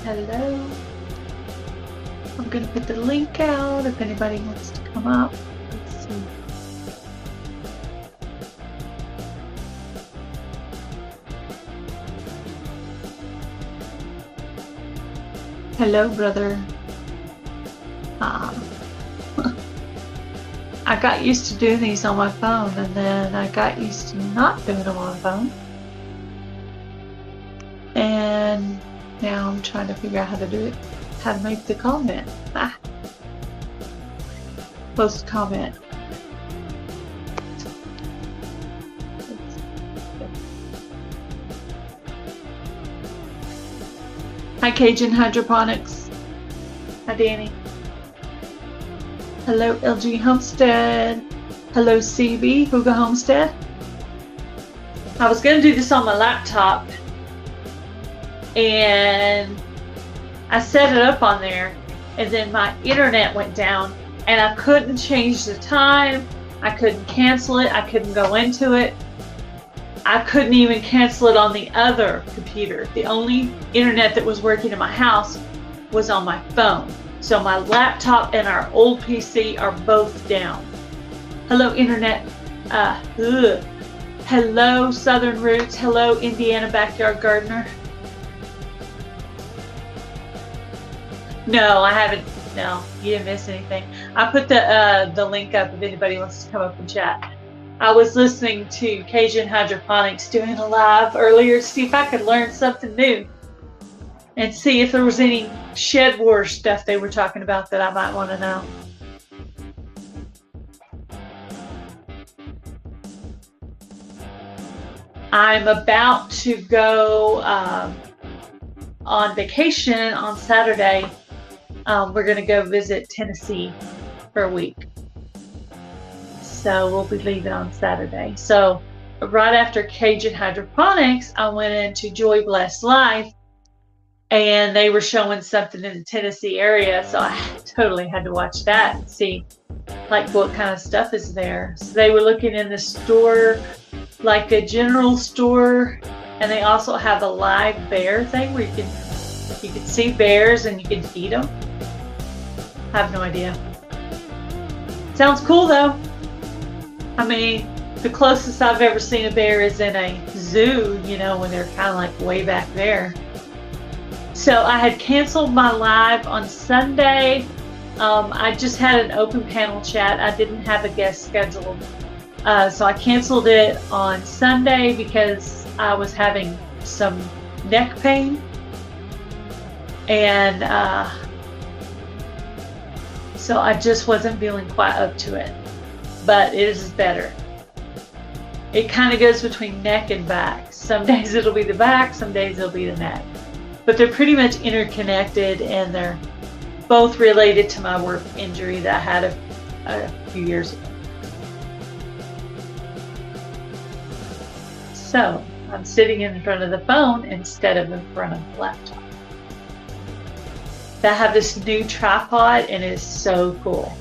Hello. I'm going to put the link out if anybody wants to come up. Let's see. Hello, brother. I got used to doing these on my phone, and then I got used to not doing them on my phone. And now I'm trying to figure out how to do it, how to make the comment. Post comment. Hi, Cajun Hydroponics. Hi, Danny. Hello, LG Homestead. Hello, CB, Huga Homestead. I was going to do this on my laptop, and I set it up on there, and then my internet went down, and I couldn't change the time. I couldn't cancel it. I couldn't go into it. I couldn't even cancel it on the other computer. The only internet that was working in my house was on my phone. So my laptop and our old PC are both down. Hello, internet. Hello, Southern Roots. Hello, Indiana Backyard Gardener. No, I haven't. No, you didn't miss anything. I put the link up if anybody wants to come up and chat. I was listening to Cajun Hydroponics doing a live earlier to see if I could learn something new and see if there was any shed war stuff they were talking about that I might want to know. I'm about to go on vacation on Saturday. We're going to go visit Tennessee for a week. So we'll be leaving on Saturday. So right after Cajun Hydroponics, I went into Joy Blessed Life, and they were showing something in the Tennessee area. So I totally had to watch that and see like what kind of stuff is there. So they were looking in the store, like a general store, and they also have a live bear thing where you can see bears and you can feed them. I have no idea. Sounds cool though. I mean, the closest I've ever seen a bear is in a zoo, you know, when they're kind of like way back there. So I had canceled my live on Sunday. I just had an open panel chat. I didn't have a guest scheduled. So I canceled it on Sunday because I was having some neck pain. And so I just wasn't feeling quite up to it. But it is better. It kind of goes between neck and back. Some days it'll be the back, some days it'll be the neck. But they're pretty much interconnected, and they're both related to my work injury that I had a few years ago. So I'm sitting in front of the phone instead of in front of the laptop. I have this new tripod, and it is so cool.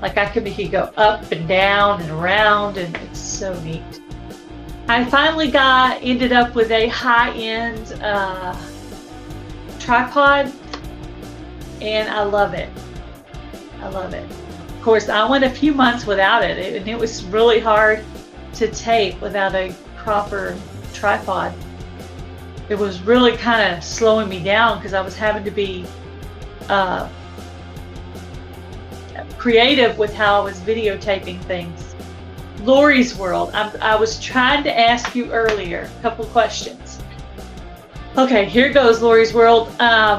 Like I could go up and down and around, and it's so neat. I finally ended up with a high-end tripod, and I love it. I love it. Of course, I went a few months without it, and it was really hard to tape without a proper tripod. It was really kind of slowing me down because I was having to be creative with how I was videotaping things. Lori's World, I was trying to ask you earlier a couple questions. Okay, here goes Lori's World. I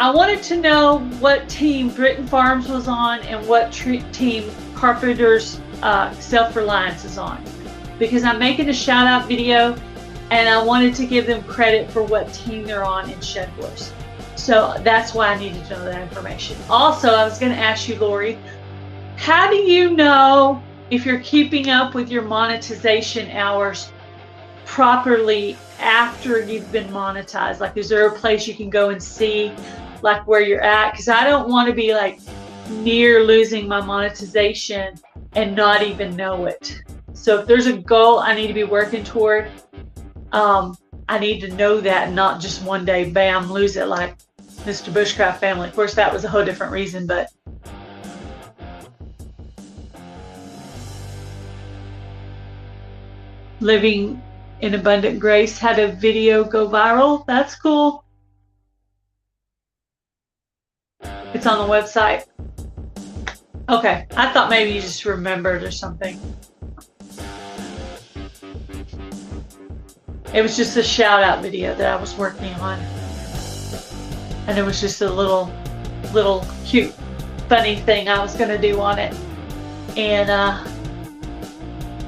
wanted to know what team Britton Farms was on and what team Carpenter's Self-Reliance is on, because I'm making a shout out video and I wanted to give them credit for what team they're on in Shed Wars. So that's why I needed to know that information. Also, I was going to ask you, Lori, how do you know if you're keeping up with your monetization hours properly after you've been monetized? Like, is there a place you can go and see like where you're at? Because I don't want to be like near losing my monetization and not even know it. So if there's a goal I need to be working toward, I need to know that, and not just one day, bam, lose it like Mr. Bushcraft Family. Of course, that was a whole different reason, but Living in Abundant Grace had a video go viral. That's cool. It's on the website. Okay, I thought maybe you just remembered or something. It was just a shout out video that I was working on. And it was just a little cute, funny thing I was going to do on it. And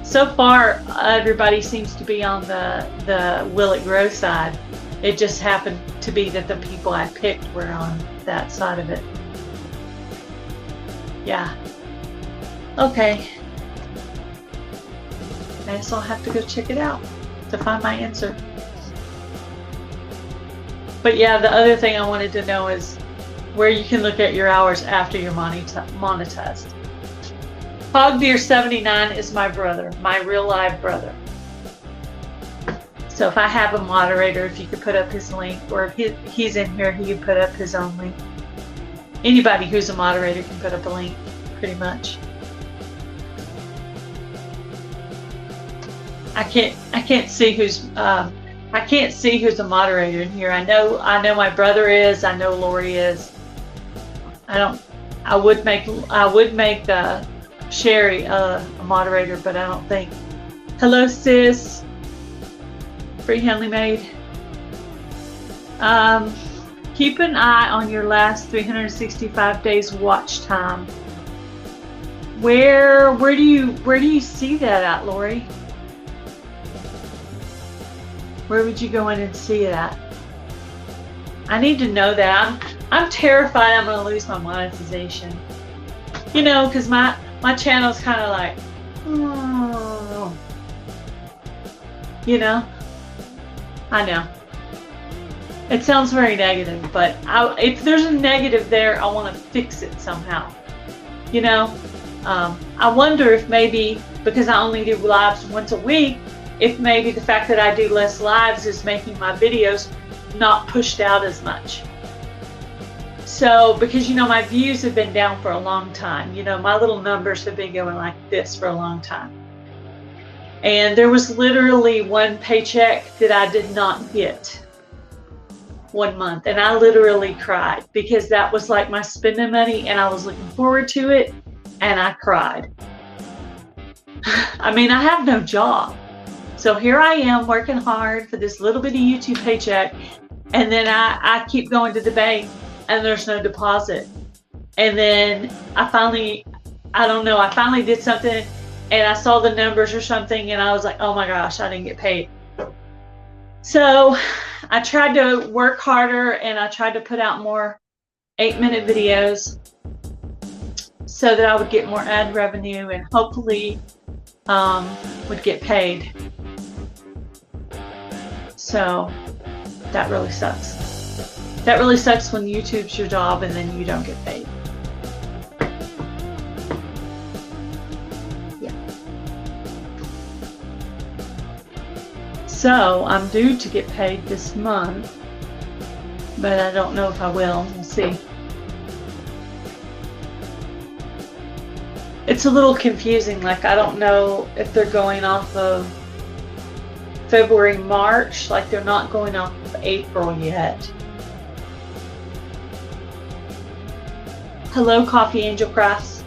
so far, everybody seems to be on the Will It Grow side. It just happened to be that the people I picked were on that side of it. Yeah. Okay. I guess I'll have to go check it out to find my answer. But yeah, the other thing I wanted to know is where you can look at your hours after you're monetized. Hogbeer79 is my brother, my real live brother. So if I have a moderator, if you could put up his link, or if he's in here, he can put up his own link. Anybody who's a moderator can put up a link, pretty much. I can't see who's a moderator in here. I know my brother is. I know Lori is. I would make Sherry a moderator, but I don't think. Hello, sis. Free Henley Maid. Keep an eye on your last 365 days watch time. Where do you see that at, Lori? Where would you go in and see that? I need to know that. I'm terrified I'm gonna lose my monetization. You know, because my channel's kind of like, oh. You know? I know. It sounds very negative, but if there's a negative there, I want to fix it somehow. You know? I wonder if maybe, because I only do lives once a week, if maybe the fact that I do less lives is making my videos not pushed out as much. So, because, you know, my views have been down for a long time. You know, my little numbers have been going like this for a long time. And there was literally one paycheck that I did not get 1 month. And I literally cried because that was like my spending money and I was looking forward to it and I cried. I mean, I have no job. So here I am working hard for this little bitty YouTube paycheck, and then I keep going to the bank and there's no deposit. And then I finally did something and I saw the numbers or something and I was like, oh my gosh, I didn't get paid. So I tried to work harder and I tried to put out more 8-minute videos so that I would get more ad revenue and hopefully would get paid. So that really sucks. That really sucks when YouTube's your job and then you don't get paid. Yeah. So I'm due to get paid this month, but I don't know if I will. We'll see. It's a little confusing. Like, I don't know if they're going off of February, March, like they're not going off of April yet. Hello, Coffee Angel Crafts.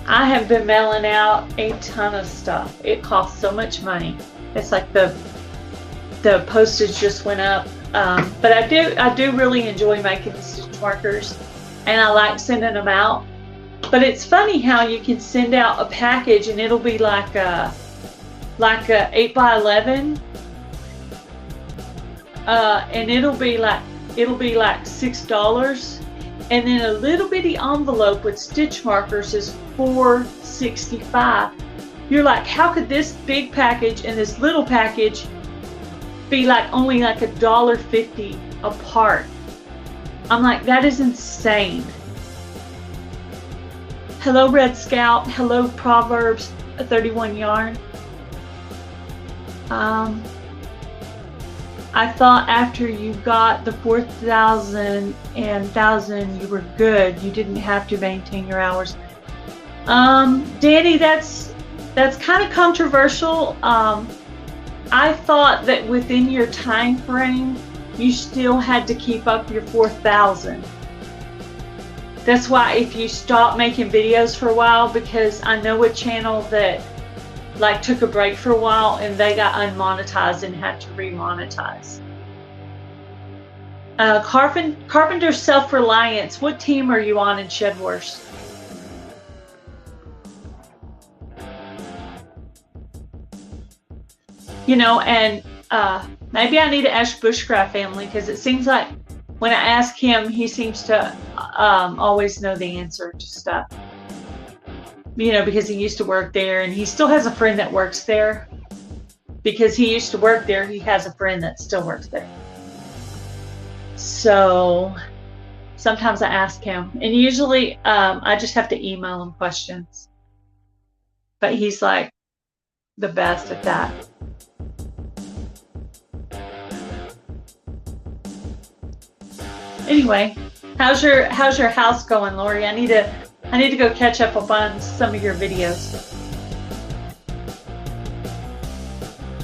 I have been mailing out a ton of stuff. It costs so much money. It's like the postage just went up. But I do really enjoy making the stitch markers. And I like sending them out. But it's funny how you can send out a package and it'll be like a 8x11, and it'll be like $6, and then a little bitty envelope with stitch markers is $4.65. You're like, how could this big package and this little package be like only like $1.50 apart? I'm like, that is insane. Hello, Red Scout. Hello, Proverbs. 31 yarn. I thought after you got the 4,000 and 1,000, you were good. You didn't have to maintain your hours. Danny, that's kind of controversial. I thought that within your time frame, you still had to keep up your 4,000. That's why if you stop making videos for a while, because I know a channel that like took a break for a while and they got unmonetized and had to remonetize. Carpenter Self-Reliance, what team are you on in Shed Wars? You know, and maybe I need to ask Bushcraft Family, because it seems like when I ask him, he seems to always know the answer to stuff. You know, because he used to work there, and he still has a friend that works there. Because he used to work there, he has a friend that still works there. So sometimes I ask him, and usually I just have to email him questions. But he's like the best at that. Anyway, how's your house going, Lori? I need to go catch up on some of your videos.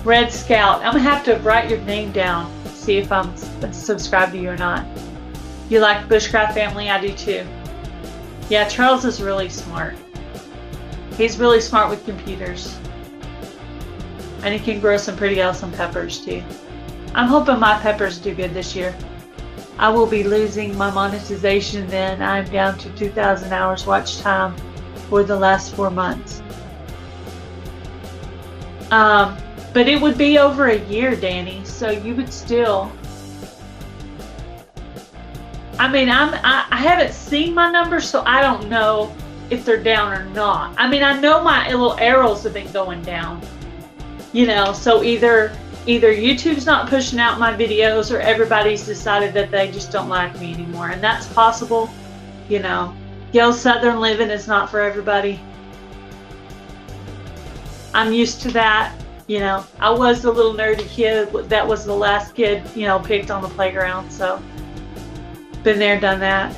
Red Scout, I'm gonna have to write your name down, see if I'm subscribed to you or not. You like Bushcraft Family? I do too. Yeah, Charles is really smart. He's really smart with computers. And he can grow some pretty awesome peppers too. I'm hoping my peppers do good this year. I will be losing my monetization then. I'm down to 2,000 hours watch time for the last 4 months. But it would be over a year, Danny, so you would still... I mean, I haven't seen my numbers, so I don't know if they're down or not. I mean, I know my little arrows have been going down, you know, so either YouTube's not pushing out my videos or everybody's decided that they just don't like me anymore. And that's possible, you know. Gail Southern living is not for everybody. I'm used to that, you know. I was the little nerdy kid that was the last kid, you know, picked on the playground. So, been there, done that.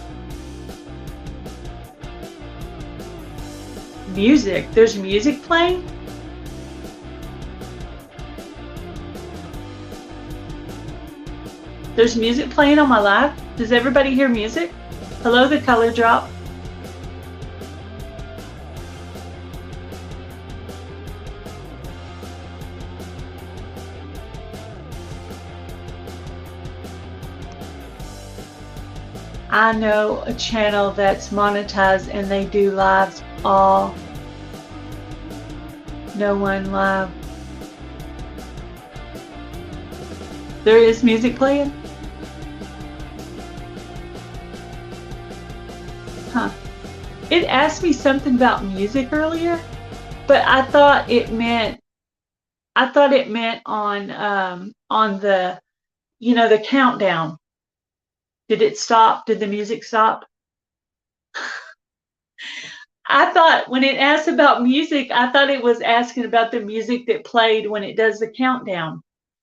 Music. There's music playing? There's music playing on my live? Does everybody hear music? Hello, the color drop. I know a channel that's monetized and they do lives all. No one live. There is music playing? Huh. It asked me something about music earlier, but I thought it meant on the, you know, the countdown. Did it stop? Did the music stop? I thought when it asked about music, I thought it was asking about the music that played when it does the countdown.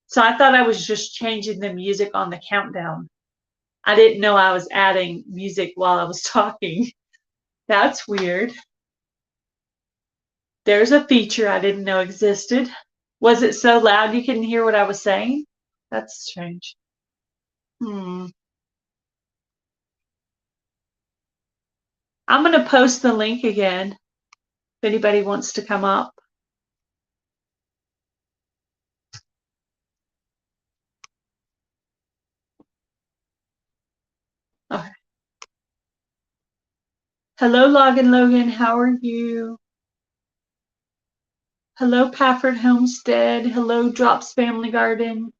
So I thought I was just changing the music on the countdown. I didn't know I was adding music while I was talking. That's weird. There's a feature I didn't know existed. Was it so loud you couldn't hear what I was saying? That's strange. I'm going to post the link again if anybody wants to come up. Okay. Hello, Logan. How are you? Hello, Pafford Homestead. Hello, Drops Family Garden.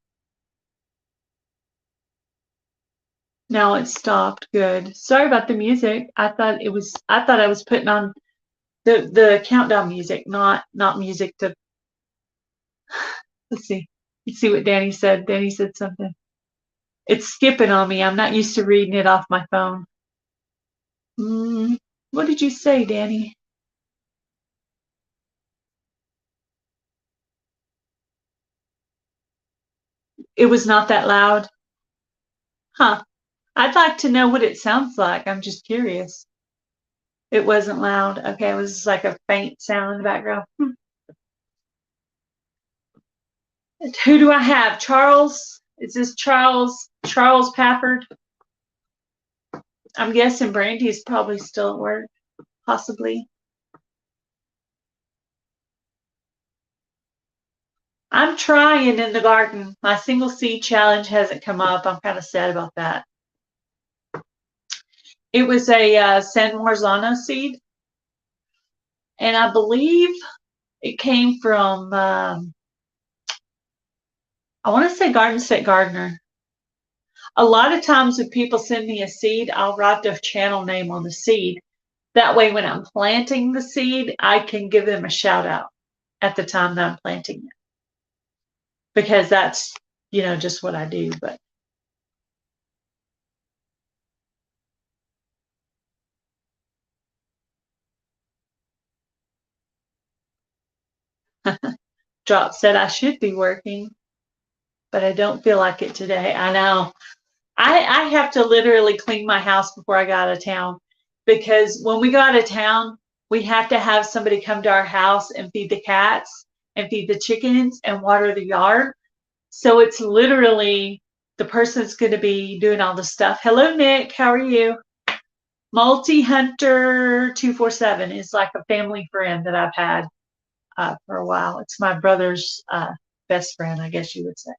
Now it stopped. Good. Sorry about the music. I thought I was putting on the countdown music, not music to. Let's see. Let's see what Danny said. Danny said something. It's skipping on me. I'm not used to reading it off my phone. What did you say, Danny? It was not that loud? Huh. I'd like to know what it sounds like. I'm just curious. It wasn't loud. Okay, it was like a faint sound in the background. Who do I have? Charles? Is this Charles? Charles Pafford? I'm guessing Brandy's probably still at work, possibly. I'm trying in the garden. My single seed challenge hasn't come up. I'm kind of sad about that. It was a San Marzano seed, and I believe it came from, I want to say Garden State Gardener. A lot of times when people send me a seed, I'll write their channel name on the seed. That way, when I'm planting the seed, I can give them a shout out at the time that I'm planting it. Because that's, just what I do. But Drop said I should be working, but I don't feel like it today. I know. I have to literally clean my house before I go out of town, because when we go out of town, we have to have somebody come to our house and feed the cats and feed the chickens and water the yard. So it's literally the person that's going to be doing all the stuff. Hello, Nick. How are you? Multi-Hunter 247 is like a family friend that I've had for a while. It's my brother's best friend, I guess you would say.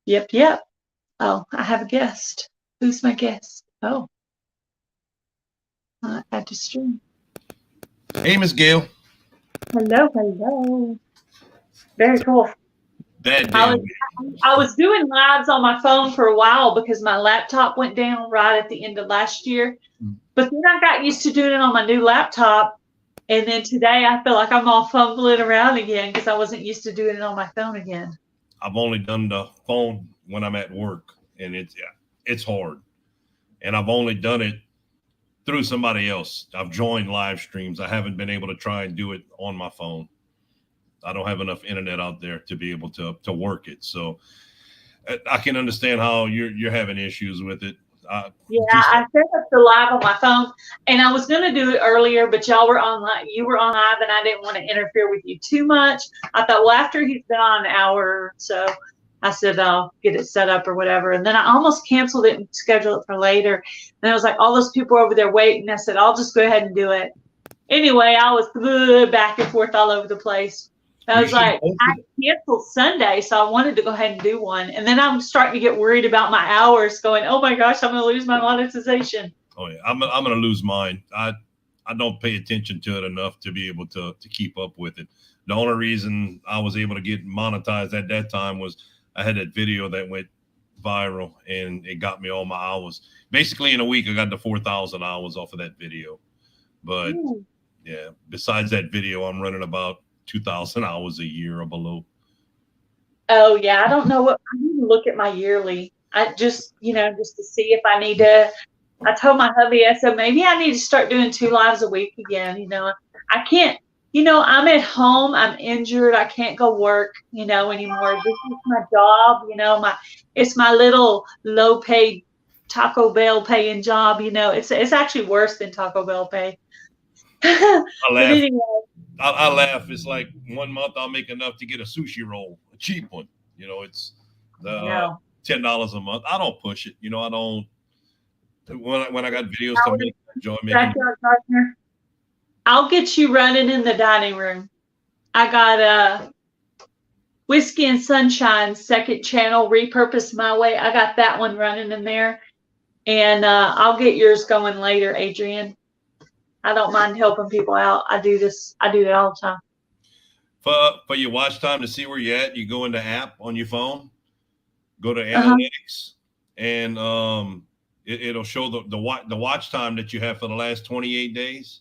Yep. Oh, I have a guest. Who's my guest? Oh, I had to stream. Hey, Miss Gail. Hello. Very cool. That I was doing lives on my phone for a while because my laptop went down right at the end of last year. But then I got used to doing it on my new laptop. And then today I feel like I'm all fumbling around again because I wasn't used to doing it on my phone again. I've only done the phone when I'm at work, and it's hard. And I've only done it through somebody else. I've joined live streams. I haven't been able to try and do it on my phone. I don't have enough internet out there to be able to work it. So I can understand how you're having issues with it. I set up the live on my phone, and I was going to do it earlier, but y'all were on live. You were on live, and I didn't want to interfere with you too much. I thought, well, after he's been on an hour or so, I said I'll get it set up or whatever. And then I almost canceled it and scheduled it for later. And I was like, all those people over there waiting. I said, I'll just go ahead and do it. Anyway, I was back and forth all over the place. I was like, I canceled Sunday, so I wanted to go ahead and do one. And then I'm starting to get worried about my hours, going, oh my gosh, I'm going to lose my monetization. Oh yeah, I'm going to lose mine. I don't pay attention to it enough to be able to keep up with it. The only reason I was able to get monetized at that time was I had that video that went viral, and it got me all my hours. Basically, in a week, I got the 4,000 hours off of that video. But yeah, besides that video, I'm running about 2,000 hours a year or below. Oh yeah, I don't know what I need to look at my yearly. I just, just to see if I need to. I told my hubby, I said maybe I need to start doing 2 lives a week again. I can't. I'm at home. I'm injured. I can't go work. Anymore. This is my job. It's my little low-paid Taco Bell paying job. It's actually worse than Taco Bell pay. I laugh. Anyway. I laugh. It's like 1 month I'll make enough to get a sushi roll, a cheap one. It's the $10 a month. I don't push it. I don't. When I got videos to make, I enjoy making. I'll get you running in the dining room. I got Whiskey and Sunshine second channel, Repurposed My Way. I got that one running in there, and I'll get yours going later, Adrian. I don't mind helping people out. I do that all the time. For your watch time, to see where you're at, you go into app on your phone, go to analytics, and it'll show the watch time that you have for the last 28 days.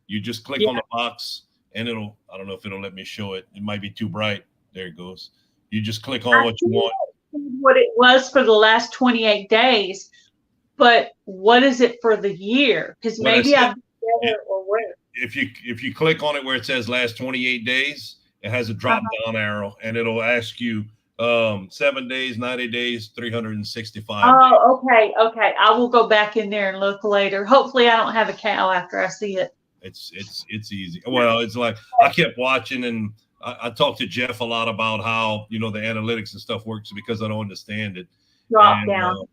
You just click on the box, and I don't know if it'll let me show it. It might be too bright. There it goes. You just click on what you want. What it was for the last 28 days, but what is it for the year? Because maybe I've better or worse. if you click on it where it says last 28 days, it has a drop down arrow, and it'll ask you 7 days, 90 days, 365 days. Oh, okay. I will go back in there and look later. Hopefully, I don't have a cow after I see it. It's easy. Well, it's like I kept watching, and I talked to Jeff a lot about how the analytics and stuff works because I don't understand it. Drop down.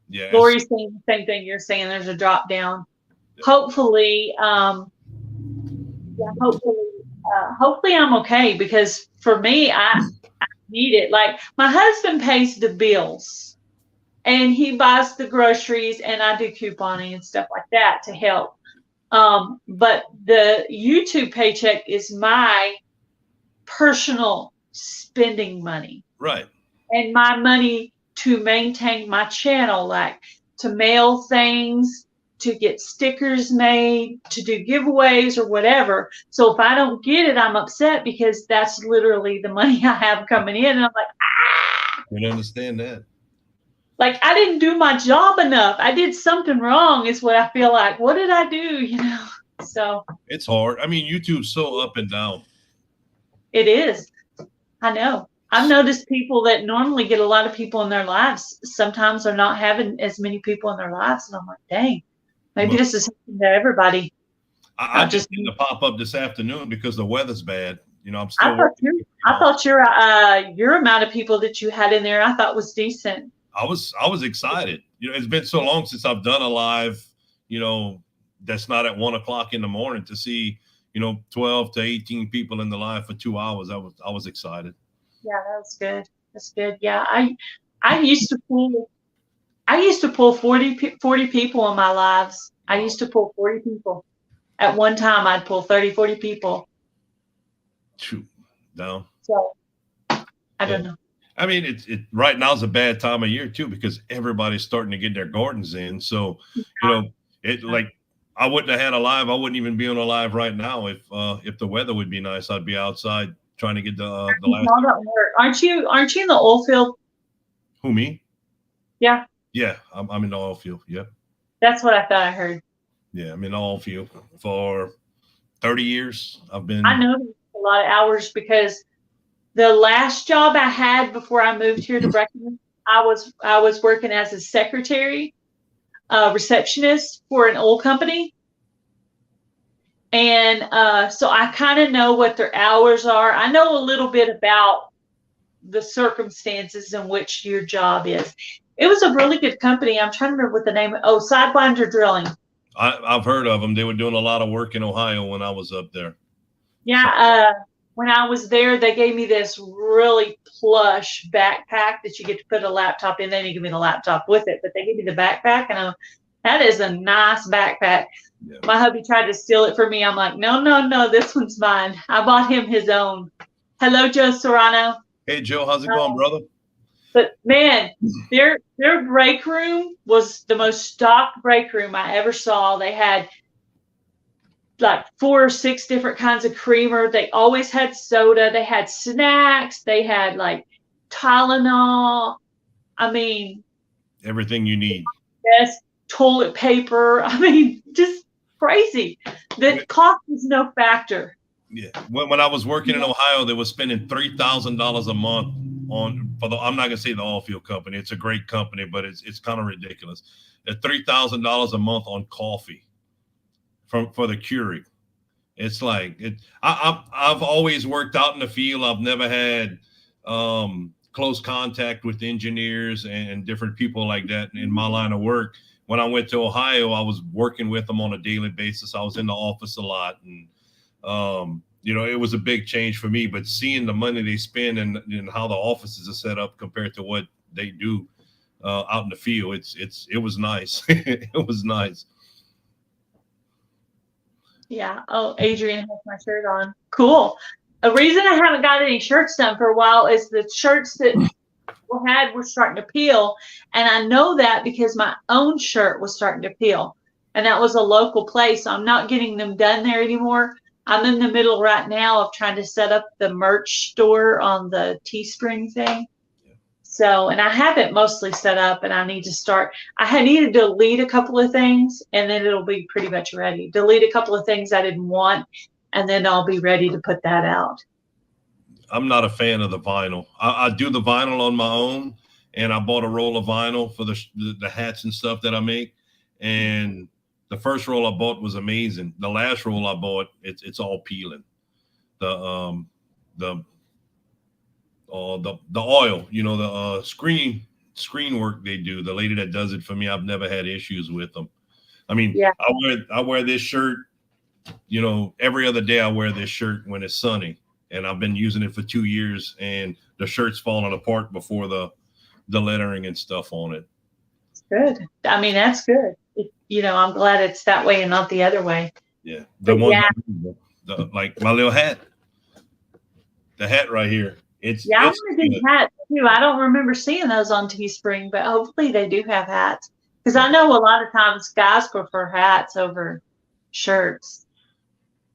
Yeah. Lori's saying the same thing you're saying. There's a drop down. Hopefully, hopefully I'm okay, because for me, I need it. Like, my husband pays the bills and he buys the groceries, and I do couponing and stuff like that to help. But the YouTube paycheck is my personal spending money. Right. And my money to maintain my channel, like to mail things, to get stickers made, to do giveaways or whatever. So if I don't get it, I'm upset, because that's literally the money I have coming in. And I'm like, I can understand that. Like, I didn't do my job enough. I did something wrong, is what I feel like. What did I do? So it's hard. I mean, YouTube's so up and down. It is. I know. I've noticed people that normally get a lot of people in their lives sometimes are not having as many people in their lives. And I'm like, dang, maybe this is happening to everybody. I just need to pop up this afternoon because the weather's bad. I'm still. I thought your amount of people that you had in there, I thought was decent. I was excited. It's been so long since I've done a live, that's not at 1 o'clock in the morning, to see, 12 to 18 people in the live for 2 hours. I was excited. Yeah, that's good. That's good. Yeah, I used to pull 40 people in my lives. I used to pull 40 people. At one time, I'd pull 30, 40 people. No. So I don't know. I mean, it right now is a bad time of year too, because everybody's starting to get their gardens in. So, like, I wouldn't have had a live. I wouldn't even be on a live right now if the weather would be nice. I'd be outside trying to get the last. Aren't you in the oil field? Who, me? Yeah. Yeah, I'm in the oil field. Yeah. That's what I thought I heard. Yeah, I'm in the oil field for 30 years. I know a lot of hours, because the last job I had before I moved here to Breckenridge, I was working as a secretary, receptionist for an oil company. And so I kind of know what their hours are. I know a little bit about the circumstances in which your job is. It was a really good company. I'm trying to remember what the name. Sidewinder Drilling. I've heard of them. They were doing a lot of work in Ohio when I was up there. Yeah. When I was there, they gave me this really plush backpack that you get to put a laptop in. They didn't give me the laptop with it, but they gave me the backpack, and that is a nice backpack. Yeah. My hubby tried to steal it from me. I'm like, no, this one's mine. I bought him his own. Hello, Joe Serrano. Hey, Joe, how's it going, brother? But man, their break room was the most stocked break room I ever saw. They had like 4 or 6 different kinds of creamer. They always had soda. They had snacks. They had like Tylenol. I mean, everything you need. Yes, toilet paper. I mean, just crazy. The cost is no factor. Yeah. When I was working in Ohio, they were spending $3,000 a month I'm not gonna say the oil field company. It's a great company, but it's kind of ridiculous. At $3,000 a month on coffee for the Keurig. It's like I've always worked out in the field. I've never had close contact with engineers and different people like that in my line of work. When I went to Ohio, I was working with them on a daily basis. I was in the office a lot, and it was a big change for me. But seeing the money they spend and how the offices are set up compared to what they do out in the field, it was nice. It was nice. Yeah. Oh, Adrian has my shirt on. Cool. A reason I haven't got any shirts done for a while is the shirts that we had were starting to peel. And I know that because my own shirt was starting to peel. And that was a local place. So I'm not getting them done there anymore. I'm in the middle right now of trying to set up the merch store on the Teespring thing. So, and I have it mostly set up, and I need to start. Need to delete a couple of things, and then it'll be pretty much ready. Delete a couple of things I didn't want, and then I'll be ready to put that out. I'm not a fan of the vinyl. I do the vinyl on my own, and I bought a roll of vinyl for the hats and stuff that I make. And the first roll I bought was amazing. The last roll I bought, it's all peeling. The the the oil, you know, the screen work they do. The lady that does it for me, I've never had issues with them. I mean, Yeah. I wear this shirt, you know, every other day I wear this shirt when it's sunny, and I've been using it for 2 years, and the shirt's falling apart before the lettering and stuff on it. Good. I mean, that's good. You know, I'm glad it's that way and not the other way. Yeah. Yeah. Like my little hat, the hat right here. I want to do hats too. I don't remember seeing those on Teespring, but hopefully they do have hats. Because I know a lot of times guys prefer hats over shirts.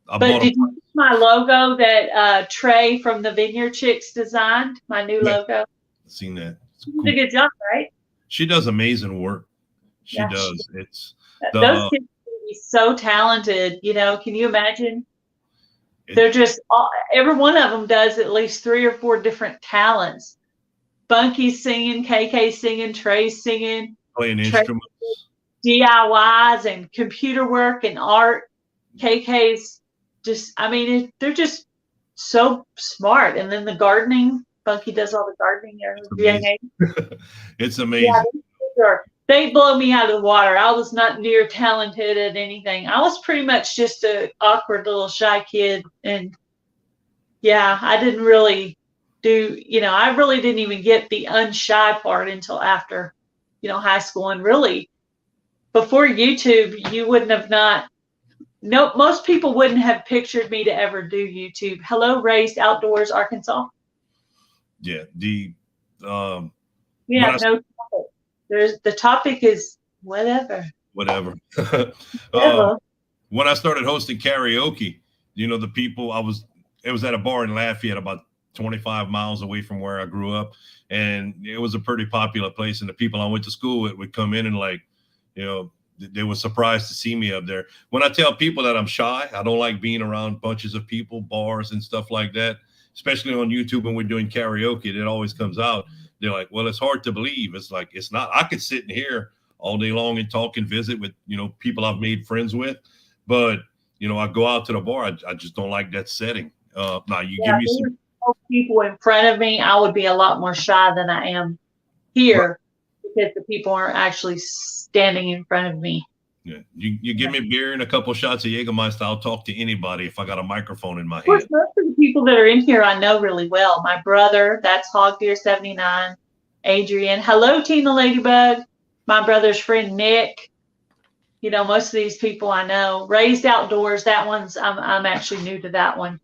But did you see my logo that Trey from the Vineyard Chicks designed? My new logo. I've seen that. She did a good job, right? She does amazing work. She does. Those kids can be so talented. You know, can you imagine? They're just every one of them does at least 3 or 4 different talents. Bunky's singing, KK singing, Trey's singing, playing instruments, DIYs and computer work and art. KK's just, I mean, they're just so smart. And then the gardening, Bunky does all the gardening. It's amazing. Yeah, they blow me out of the water. I was not near talented at anything. I was pretty much just an awkward little shy kid. And yeah, I didn't really I really didn't even get the unshy part until after, high school. And really, before YouTube, you wouldn't have most people wouldn't have pictured me to ever do YouTube. Hello, Raised Outdoors, Arkansas. Yeah. The topic is whatever. Whatever. When I started hosting karaoke, the people it was at a bar in Lafayette, about 25 miles away from where I grew up. And it was a pretty popular place. And the people I went to school with would come in and they were surprised to see me up there. When I tell people that I'm shy, I don't like being around bunches of people, bars and stuff like that, especially on YouTube when we're doing karaoke, it always comes out. They're like, well, it's hard to believe. It's like, it's not. I could sit in here all day long and talk and visit with, people I've made friends with. But, I go out to the bar. I just don't like that setting. Now give me some people in front of me, I would be a lot more shy than I am here because the people aren't actually standing in front of me. Yeah, you give me beer and a couple shots of Jägermeister, I'll talk to anybody if I got a microphone in my hand. Most of the people that are in here I know really well. My brother, that's Hogdeer79, Adrian. Hello, Tina Ladybug. My brother's friend Nick. Most of these people I know. Raised Outdoors, that one's I'm actually new to that one.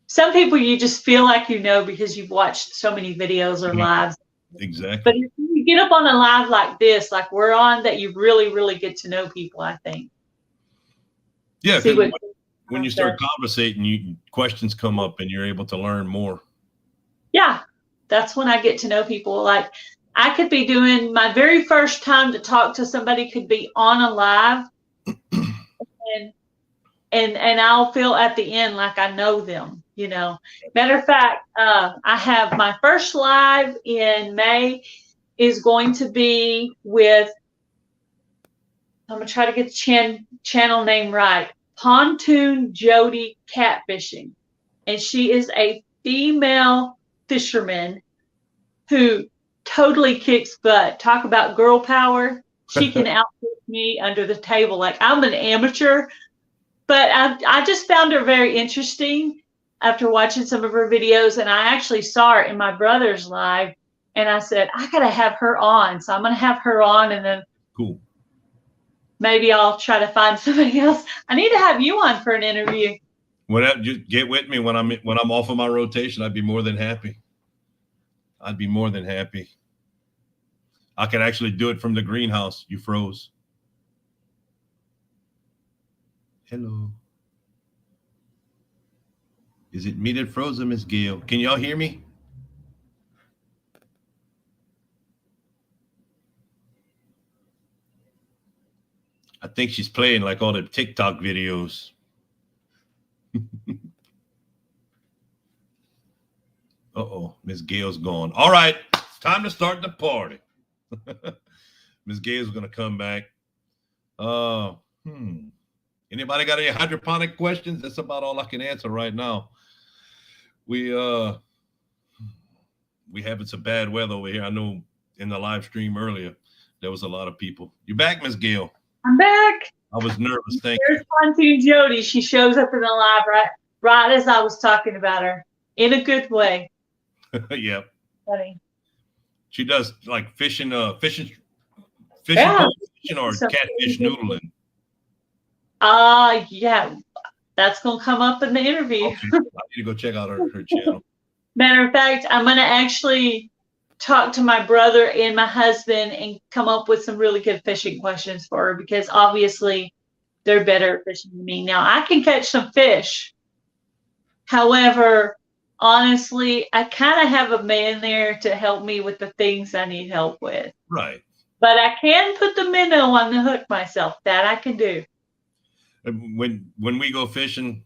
Some people you just feel like because you've watched so many videos or lives. Exactly. But if you get up on a live like this, like we're on, that you really, really get to know people, I think. Yeah, when you start conversating, questions come up and you're able to learn more. Yeah. That's when I get to know people. Like I could be doing my very first time to talk to somebody could be on a live and I'll feel at the end like I know them. Matter of fact, I have my first live in May is going to be with, I'm going to try to get the channel name right, Pontoon Jody Catfishing. And she is a female fisherman who totally kicks butt. Talk about girl power. She can outfit me under the table. Like I'm an amateur, but I just found her very interesting after watching some of her videos. And I actually saw her in my brother's live. And I said, I got to have her on. So I'm going to have her on. And then cool. Maybe I'll try to find somebody else. I need to have you on for an interview. Just get with me when I'm off of my rotation. I'd be more than happy. I can actually do it from the greenhouse. You froze. Hello. Is it me that froze, Miss Gail? Can y'all hear me? I think she's playing like all the TikTok videos. Uh-oh, Miss Gail's gone. All right, time to start the party. Miss Gail's gonna come back. Anybody got any hydroponic questions? That's about all I can answer right now. We having some bad weather over here. I know in the live stream earlier there was a lot of people. You back, Miss Gail? I'm back. I was nervous. Thank you. There's Pontoon Jody. She shows up in the live right as I was talking about her in a good way. Yep. Funny. She does like fishing or catfish noodling. Yeah. That's gonna come up in the interview. Okay. I need to go check out her channel. Matter of fact, I'm gonna actually talk to my brother and my husband and come up with some really good fishing questions for her, because obviously they're better at fishing than me. Now, I can catch some fish. However, honestly, I kind of have a man there to help me with the things I need help with. Right. But I can put the minnow on the hook myself. That I can do. When we go fishing,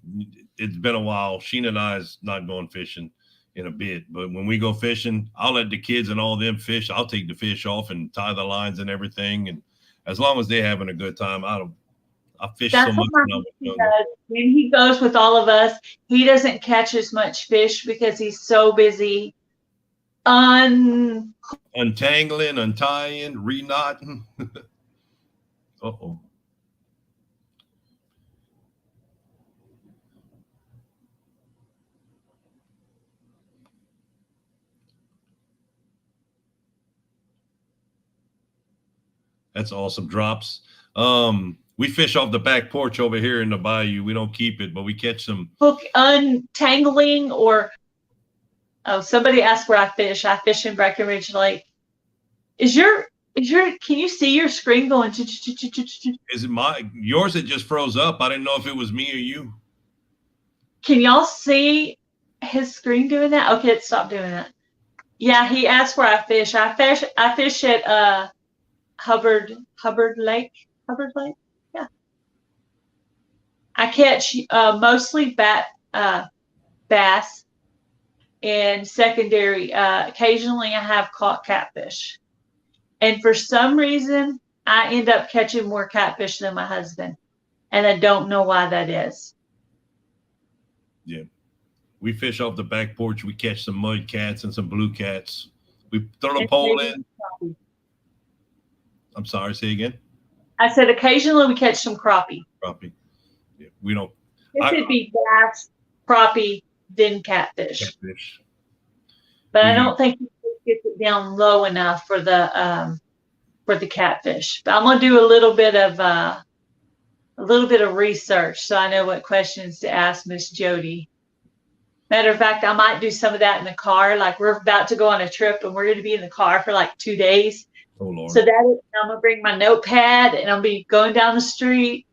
it's been a while. Sheena and I's not going fishing in a bit, but when we go fishing, I'll let the kids and all them fish. I'll take the fish off and tie the lines and everything, and as long as they're having a good time, I fish. That's so much. When he goes with all of us, he doesn't catch as much fish because he's so busy untangling, untying, reknotting. Uh-oh. That's awesome. Drops. We fish off the back porch over here in the bayou. We don't keep it, but we catch some. Hook untangling or somebody asked where I fish. I fish in Breckenridge Lake. Can you see your screen going? Is it yours? It just froze up. I didn't know if it was me or you. Can y'all see his screen doing that? Okay, it stopped doing that. Yeah, he asked where I fish. I fish at Hubbard Lake. Yeah. I catch mostly bass and secondary. Occasionally I have caught catfish. And for some reason, I end up catching more catfish than my husband. And I don't know why that is. Yeah. We fish off the back porch. We catch some mud cats and some blue cats. We throw the pole in. I'm sorry, say again. I said occasionally we catch some crappie. Crappie. Yeah, we don't. It could be bass, crappie, then catfish. But I don't think he gets it down low enough for the catfish. But I'm gonna do a little bit of research so I know what questions to ask Miss Jody. Matter of fact, I might do some of that in the car. Like we're about to go on a trip and we're going to be in the car for like 2 days. Oh, Lord. So I'm gonna bring my notepad and I'll be going down the street.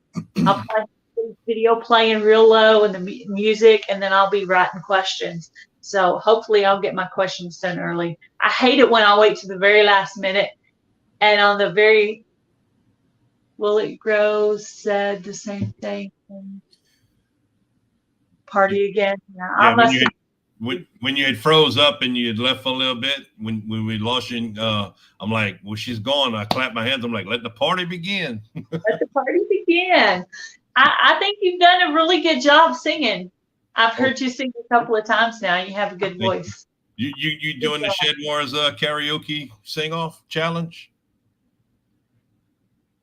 I'll play video playing real low and the music, and then I'll be writing questions. So hopefully I'll get my questions done early. I hate it when I wait to the very last minute. And on the very Will It Grow said the same thing. Party again. Yeah, when you had froze up and you had left for a little bit, when we lost you, I'm like, well, she's gone. I clap my hands. I'm like, let the party begin. Let the party begin. I think you've done a really good job singing. I've heard you sing a couple of times now. You have a good voice. You doing the Shed Wars karaoke sing-off challenge?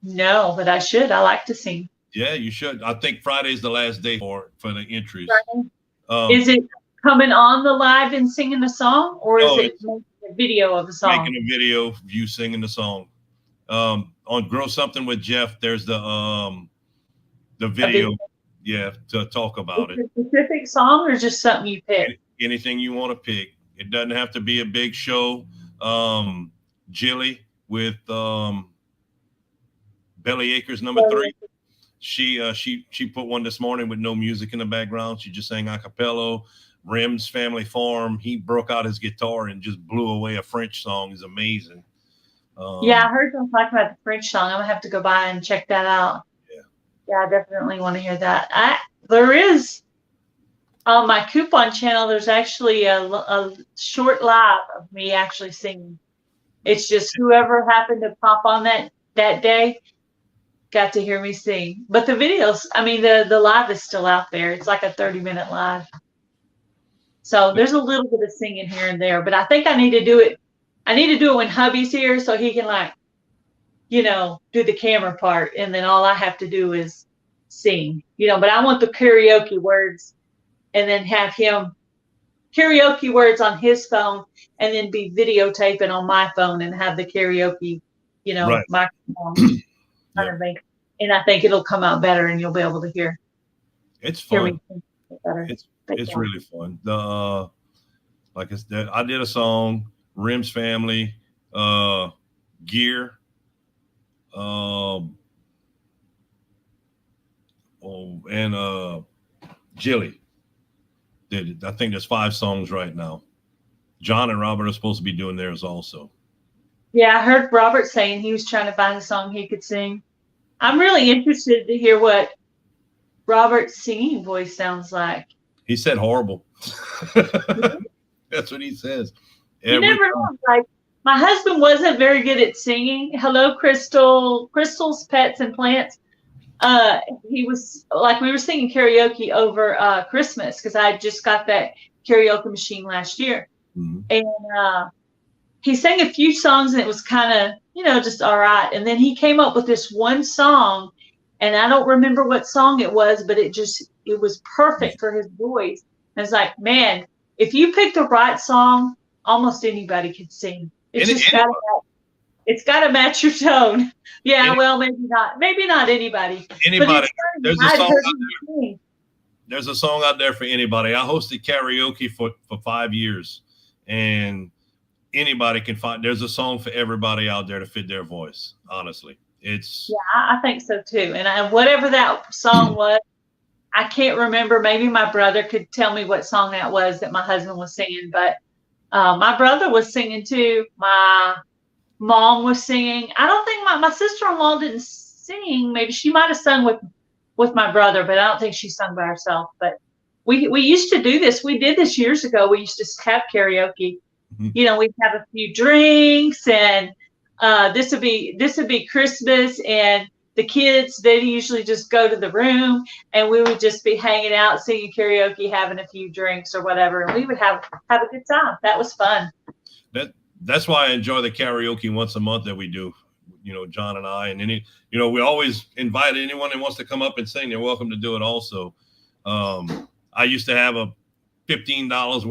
No, but I should. I like to sing. Yeah, you should. I think Friday's the last day for the entries. Is it coming on the live and singing the song, or is it making a video of the song? Making a video of you singing the song. On Grow Something with Jeff, there's the video. Yeah, to talk about it. A specific song or just something you pick? Anything you want to pick. It doesn't have to be a big show. Jilly with Belly Acres #3. She put one this morning with no music in the background. She just sang a cappella. Rim's Family Farm. He broke out his guitar and just blew away a French song. It's amazing. Yeah, I heard them talk about the French song. I'm gonna have to go by and check that out. Yeah, I definitely want to hear that. There is on my coupon channel. There's actually a short live of me actually singing. It's just whoever happened to pop on that day got to hear me sing. But the videos, I mean, the live is still out there. It's like a 30-minute live. So there's a little bit of singing here and there, but I think I need to do it. I need to do it when hubby's here so he can like, do the camera part, and then all I have to do is sing, but I want the karaoke words and then have him karaoke words on his phone and then be videotaping on my phone and have the karaoke, Right. microphone kind Yep. of thing. And I think it'll come out better and you'll be able to hear It's me fun. better. It's really fun. Like I did a song, Rim's Family, Gear, and Jilly did it. I think there's 5 songs right now. John and Robert are supposed to be doing theirs also. Yeah, I heard Robert saying he was trying to find a song he could sing. I'm really interested to hear what Robert's singing voice sounds like. He said horrible. That's what he says. You never know. Like, my husband wasn't very good at singing. Hello, Crystal. Crystal's Pets and Plants. He was like, we were singing karaoke over Christmas because I just got that karaoke machine last year. Mm-hmm. And he sang a few songs and it was kind of, just all right. And then he came up with this one song, and I don't remember what song it was, but it was perfect for his voice. And it's like, man, if you pick the right song, almost anybody can sing. It's got to match your tone. Yeah, well, maybe not anybody. Anybody. There's a song out there for anybody. I hosted karaoke for 5 years, and anybody can find. There's a song for everybody out there to fit their voice. Honestly, yeah, I think so too. And whatever that song was, I can't remember. Maybe my brother could tell me what song that was that my husband was singing. But my brother was singing too. My mom was singing. I don't think my sister-in-law didn't sing. Maybe she might have sung with my brother, but I don't think she sung by herself. But we used to do this. We did this years ago. We used to have karaoke. Mm-hmm. We'd have a few drinks, and this would be Christmas, and the kids, they usually just go to the room, and we would just be hanging out, singing karaoke, having a few drinks or whatever, and we would have a good time. That was fun. That's why I enjoy the karaoke once a month that we do. John and I, and we always invite anyone that wants to come up and sing. They're welcome to do it also. I used to have a $15,000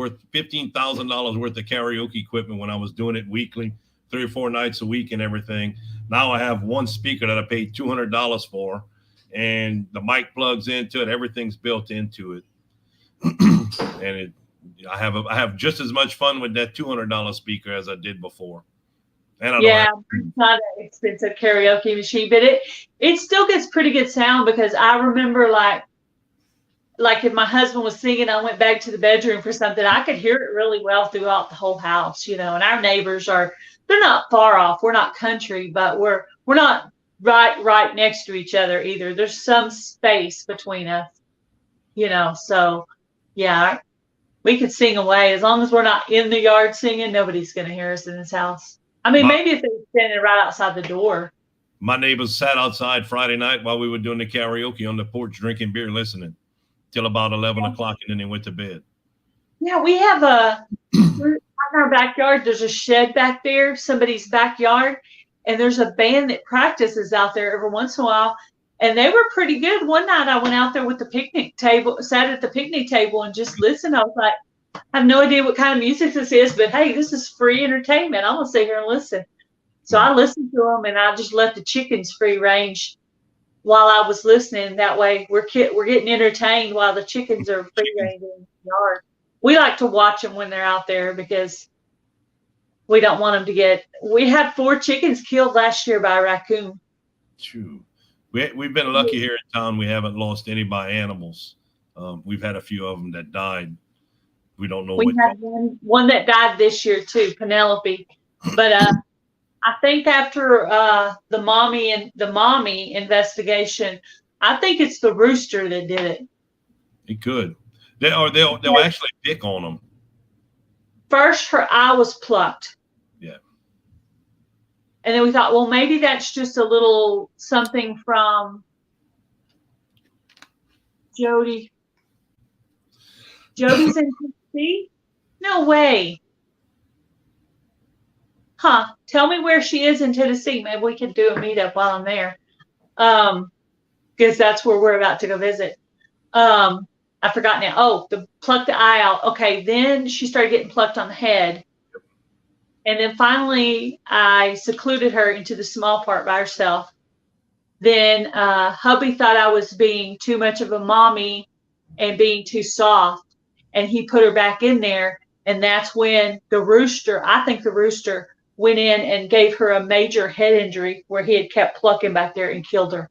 worth of karaoke equipment when I was doing it weekly, 3 or 4 nights a week and everything. Now I have one speaker that I paid $200 for, and the mic plugs into it. Everything's built into it. And I have just as much fun with that $200 speaker as I did before. And it's not an expensive karaoke machine, but it still gets pretty good sound, because I remember like if my husband was singing, I went back to the bedroom for something, I could hear it really well throughout the whole house, and our neighbors they're not far off. We're not country, but we're not right next to each other either. There's some space between us, so yeah, we could sing away. As long as we're not in the yard singing, nobody's going to hear us in this house. I mean, maybe if they were standing right outside the door. My neighbors sat outside Friday night while we were doing the karaoke on the porch, drinking beer, listening till about 11 o'clock, and then they went to bed. Yeah, we have in our backyard, there's a shed back there, somebody's backyard, and there's a band that practices out there every once in a while, and they were pretty good. One night I went out there with the picnic table, sat at the picnic table and just listened. I was like, I have no idea what kind of music this is, but hey, this is free entertainment. I'm going to sit here and listen. So I listened to them, and I just let the chickens free range while I was listening. That way we're getting entertained while the chickens are free range in the yard. We like to watch them when they're out there because we don't want them to we had 4 chickens killed last year by a raccoon. True. We've been lucky here in town. We haven't lost any by animals. We've had a few of them that died. We don't know. We had one that died this year too, Penelope. But I think after the mommy investigation, I think it's the rooster that did it. It could. They'll actually pick on them. First, her eye was plucked. Yeah. And then we thought, well, maybe that's just a little something from Jody. Jody's in Tennessee? No way. Huh. Tell me where she is in Tennessee. Maybe we can do a meetup while I'm there. Because that's where we're about to go visit. I forgot now. Oh, pluck the eye out. Okay, then she started getting plucked on the head. And then finally, I secluded her into the small part by herself. Then hubby thought I was being too much of a mommy and being too soft. And he put her back in there. And that's when I think the rooster went in and gave her a major head injury where he had kept plucking back there and killed her.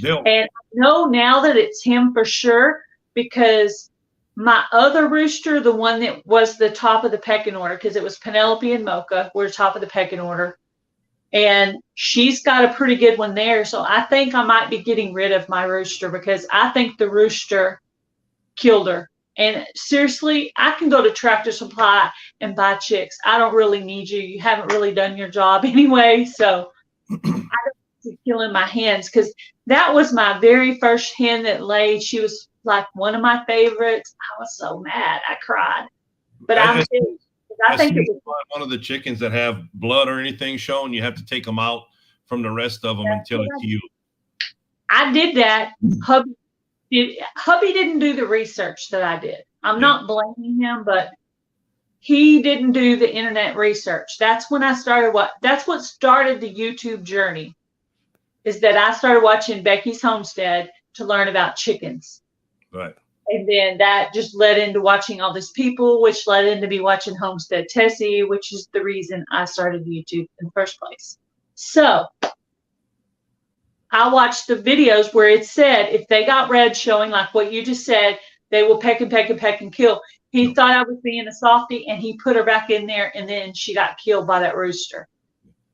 And I know now that it's him for sure, because my other rooster, the one that was the top of the pecking order, because it was Penelope and Mocha, were top of the pecking order. And she's got a pretty good one there. So I think I might be getting rid of my rooster because I think the rooster killed her. And seriously, I can go to Tractor Supply and buy chicks. I don't really need you. You haven't really done your job anyway. So I don't need to kill in my hens, because that was my very first hen that laid. She was like one of my favorites. I was so mad. I cried. But I think it was one of the chickens that have blood or anything shown. You have to take them out from the rest of them until it's healed. I did that. Hubby didn't do the research that I did. I'm not blaming him, but he didn't do the internet research. That's when I started that's what started the YouTube journey, is that I started watching Becky's Homestead to learn about chickens. Right. And then that just led into watching all these people, which led into me watching Homestead Tessie, which is the reason I started YouTube in the first place. So I watched the videos where it said if they got red showing, like what you just said, they will peck and peck and peck and kill. He thought I was being a softie, and he put her back in there, and then she got killed by that rooster.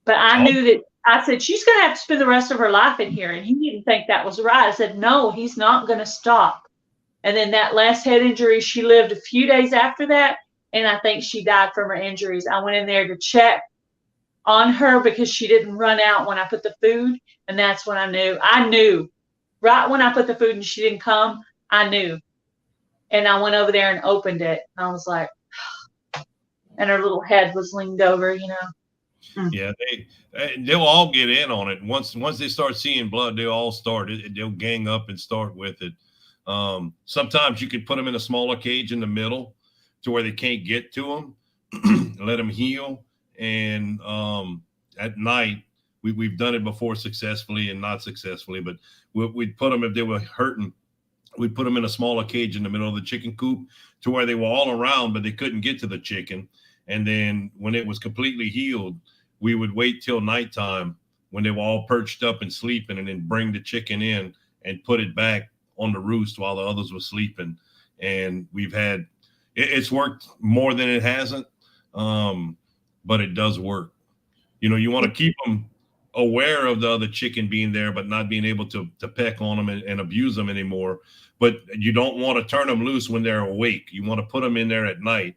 But I knew that. I said, she's going to have to spend the rest of her life in here. And he didn't think that was right. I said, no, he's not going to stop. And then that last head injury, she lived a few days after that, and I think she died from her injuries. I went in there to check on her because she didn't run out when I put the food, and that's when I knew. I knew. Right when I put the food and she didn't come, I knew. And I went over there and opened it, and I was like, and her little head was leaned over, you know. Yeah, they'll all get in on it. Once they start seeing blood, they'll all start. They'll gang up and start with it. Sometimes you could put them in a smaller cage in the middle to where they can't get to them, let them heal. And at night, we've done it before successfully and not successfully, but we'd put them, if they were hurting, we'd put them in a smaller cage in the middle of the chicken coop to where they were all around, but they couldn't get to the chicken. And then when it was completely healed, we would wait till nighttime when they were all perched up and sleeping, and then bring the chicken in and put it back on the roost while the others were sleeping. And it's worked more than it hasn't, but it does work. You know, you want to keep them aware of the other chicken being there, but not being able to peck on them and abuse them anymore. But you don't want to turn them loose when they're awake. You want to put them in there at night,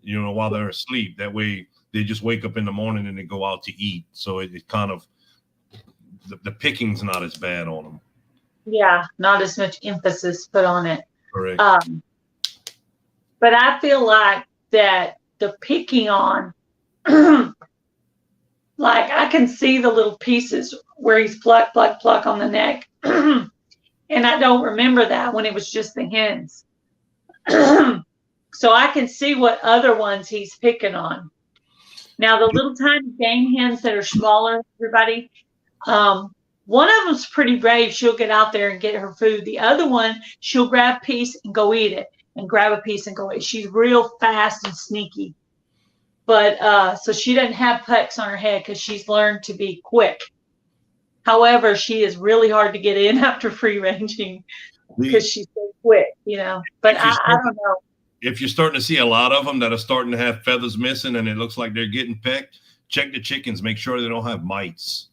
you know, while they're asleep. That way they just wake up in the morning and they go out to eat. So it kind of, the picking's not as bad on them. Yeah, not as much emphasis put on it. Correct. But I feel like that the picking on, like I can see the little pieces where he's pluck on the neck. And I don't remember that when it was just the hens. So I can see what other ones he's picking on. Now, the little tiny game hens that are smaller, everybody, one of them's pretty brave. She'll get out there and get her food. The other one, she'll grab a piece and go eat it, and grab a piece and go eat it. She's real fast and sneaky. But so she doesn't have pecks on her head because she's learned to be quick. However, she is really hard to get in after free ranging because she's so quick, you know. But I don't know. If you're starting to see a lot of them that are starting to have feathers missing and it looks like they're getting pecked, check the chickens. Make sure they don't have mites.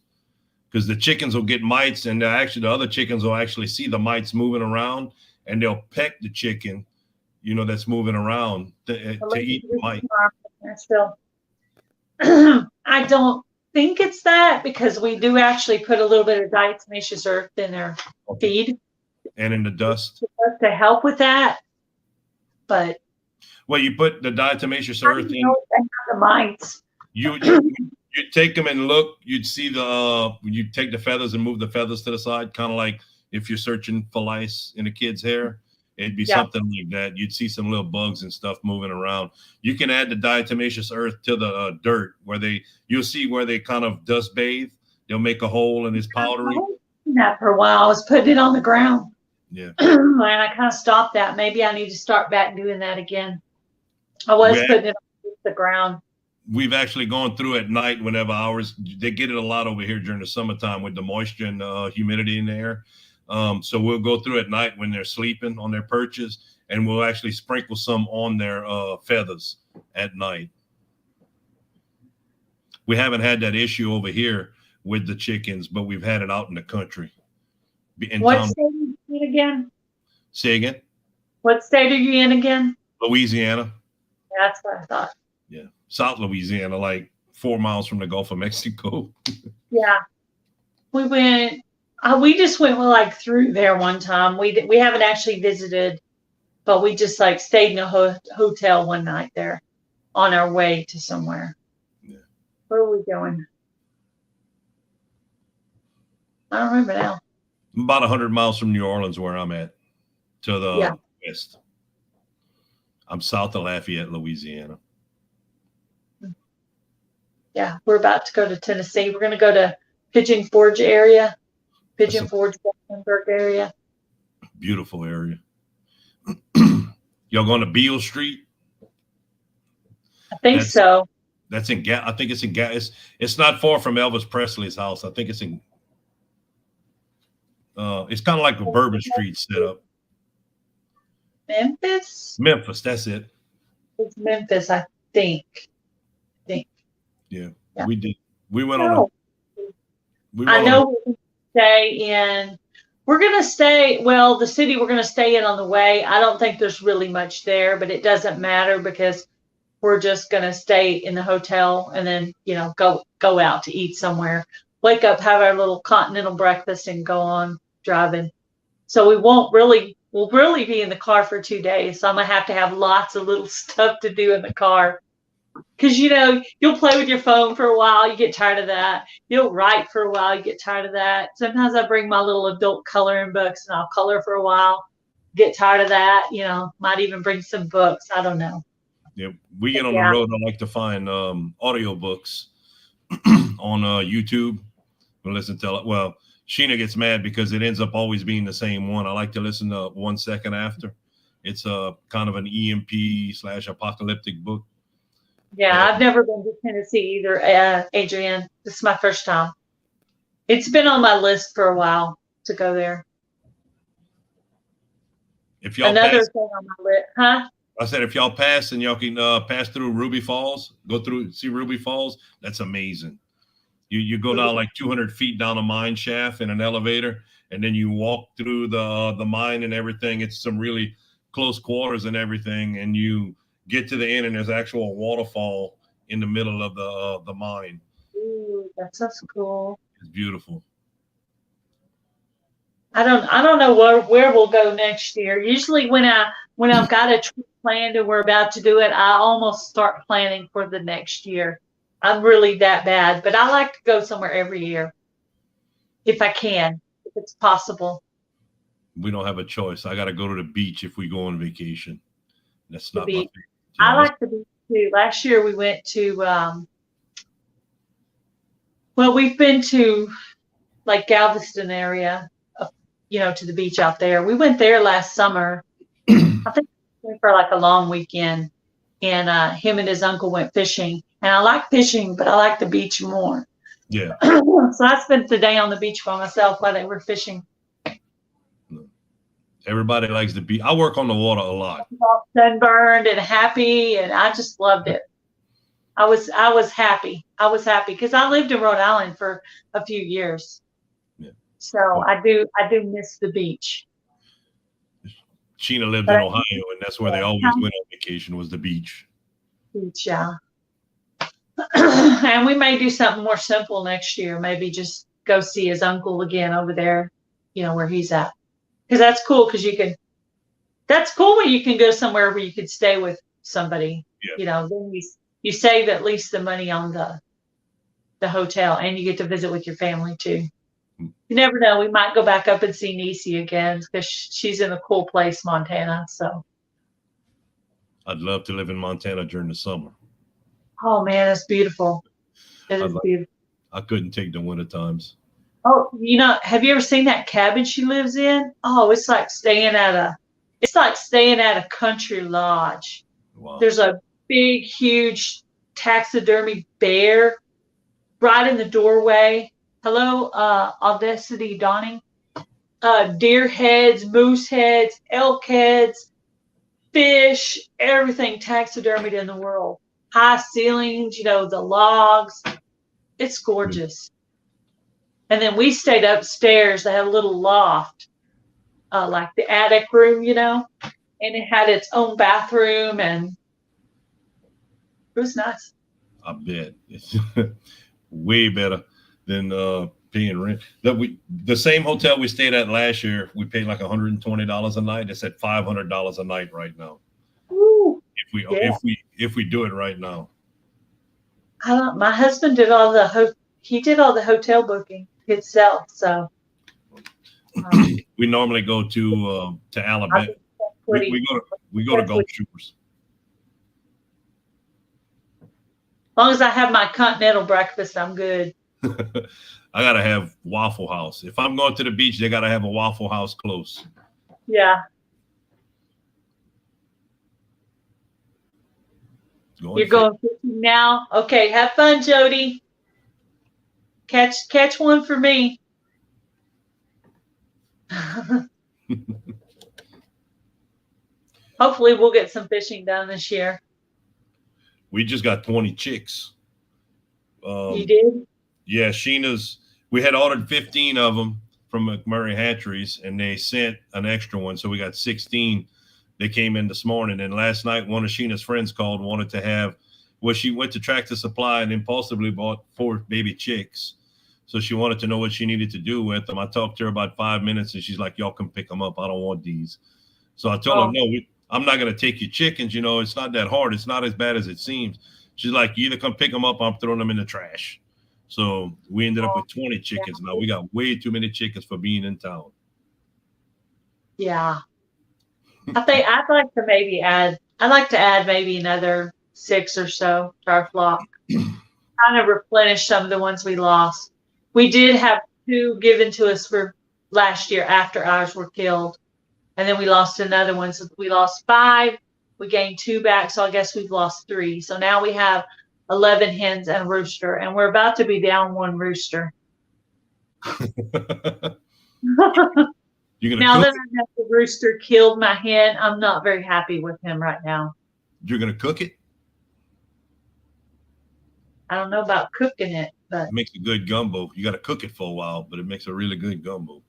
because the chickens will get mites, and the other chickens will actually see the mites moving around, and they'll peck the chicken, that's moving around to eat the mite. Still, I don't think it's that, because we do actually put a little bit of diatomaceous earth in their feed and in the dust to help with that. But you put the diatomaceous earth in the mites. You take them and look. You'd see you take the feathers and move the feathers to the side, kind of like if you're searching for lice in a kid's hair. It'd be something like that. You'd see some little bugs and stuff moving around. You can add the diatomaceous earth to the dirt you'll see where they kind of dust bathe. They'll make a hole and it's powdery. That for a while, I was putting it on the ground. Yeah, and I kind of stopped that. Maybe I need to start back doing that again. I was putting it on the ground. We've actually gone through at night whenever they get it a lot over here during the summertime with the moisture and humidity in the air. So we'll go through at night when they're sleeping on their perches, and we'll actually sprinkle some on their feathers at night. We haven't had that issue over here with the chickens, but we've had it out in the country. What state are you in again? Say again? What state are you in again? Louisiana. Yeah, that's what I thought. Yeah, South Louisiana, like 4 miles from the Gulf of Mexico. Yeah, we went. We just went through there one time. We haven't actually visited, but we just stayed in a hotel one night there, on our way to somewhere. Yeah. Where are we going? I don't remember now. About 100 miles from New Orleans, where I'm at, to the west. I'm south of Lafayette, Louisiana. Yeah, we're about to go to Tennessee. We're going to go to Pigeon Forge area. Pigeon Forge, Gatlinburg area. Beautiful area. Y'all going to Beale Street? I think so. That's in I think it's in it's not far from Elvis Presley's house. I think it's in it's kind of like a Bourbon Street setup. Memphis, that's it. It's Memphis, I think. Yeah. We did. We went I know we're going to stay, the city we're going to stay in on the way. I don't think there's really much there, but it doesn't matter because we're just going to stay in the hotel and then, go out to eat somewhere, wake up, have our little continental breakfast and go on driving. So we'll really be in the car for 2 days. So I'm going to have lots of little stuff to do in the car. Because, you'll play with your phone for a while. You get tired of that. You'll write for a while. You get tired of that. Sometimes I bring my little adult coloring books and I'll color for a while. Get tired of that. Might even bring some books. I don't know. Yeah, we get on the road. I like to find audio books on YouTube. We'll listen to it. Well, Sheena gets mad because it ends up always being the same one. I like to listen to 1 second after. It's a kind of an EMP/apocalyptic book. Yeah, I've never been to Tennessee either, Adrienne. This is my first time. It's been on my list for a while to go there. If y'all thing on my list, huh? I said if y'all pass and y'all can pass through Ruby Falls, see Ruby Falls, that's amazing. You go down like 200 feet down a mine shaft in an elevator, and then you walk through the mine and everything. It's some really close quarters and everything, and you get to the end and there's actual waterfall in the middle of the mine. Ooh, that's so cool. It's beautiful. I don't know where we'll go next year. Usually when I've got a trip planned and we're about to do it, I almost start planning for the next year. I'm really that bad, but I like to go somewhere every year if I can, if it's possible. We don't have a choice. I got to go to the beach if we go on vacation. That's not my favorite. I like the beach too. Last year we went to, we've been to like Galveston area, to the beach out there. We went there last summer. I think we went for like a long weekend, and him and his uncle went fishing. And I like fishing, but I like the beach more. Yeah. So I spent the day on the beach by myself while they were fishing. Everybody likes the beach. I work on the water a lot. All sunburned and happy, and I just loved it. I was happy. I was happy because I lived in Rhode Island for a few years. Yeah. So Well, I do miss the beach. Sheena lives But in I Ohio, do and that's where they always miss went on vacation was the beach. the beach, yeah. And we may do something more simple next year. Maybe just go see his uncle again over there, where he's at. Because that's cool. Because that's cool when you can go somewhere where you could stay with somebody. Yeah. Then you save at least the money on the hotel, and you get to visit with your family too. You never know. We might go back up and see Niecy again because she's in a cool place, Montana. So, I'd love to live in Montana during the summer. oh man, it's beautiful. It I'd is like, beautiful. I couldn't take the winter times. Oh, have you ever seen that cabin she lives in? Oh, it's like staying at a country lodge. Wow. There's a big, huge taxidermy bear right in the doorway. Hello, Audacity Donning. Deer heads, moose heads, elk heads, fish, everything taxidermied in the world. High ceilings, the logs. It's gorgeous. And then we stayed upstairs. They had a little loft, like the attic room, and it had its own bathroom, and it was nice. I bet it's way better than paying rent. The same hotel we stayed at last year, we paid like $120 a night. It's at $500 a night right now. Ooh, yeah. If we do it right now. My husband did he did all the hotel booking himself, so We normally go to Alabama. We go to Gulf Shores. As long as I have my continental breakfast, I'm good. I gotta have Waffle House. If I'm going to the beach, they gotta have a Waffle House close. Yeah. You're going fishing now? Okay, have fun, Jody. Catch one for me. Hopefully we'll get some fishing done this year. We just got 20 chicks. You did? Yeah, we had ordered 15 of them from McMurray Hatcheries, and they sent an extra one. So we got 16. They came in this morning. And last night, one of Sheena's friends called, wanted to have, she went to Tractor Supply and impulsively bought 4 baby chicks. So she wanted to know what she needed to do with them. I talked to her about 5 minutes, and she's like, y'all can pick them up. I don't want these. So I told her, no, I'm not going to take your chickens. It's not that hard. It's not as bad as it seems. She's like, you either come pick them up, or I'm throwing them in the trash. So we ended up with 20 chickens. Now we got way too many chickens for being in town. Yeah. I think I'd like to add maybe another 6 or so to our flock. Kind of replenish some of the ones we lost. We did have 2 given to us for last year after ours were killed. And then we lost another one. So we lost 5. We gained 2 back. So I guess we've lost 3. So now we have 11 hens and a rooster. And we're about to be down 1 rooster. Now that I know the rooster killed my hen, I'm not very happy with him right now. You're going to cook it? I don't know about cooking it, but it makes a good gumbo. You got to cook it for a while, but it makes a really good gumbo.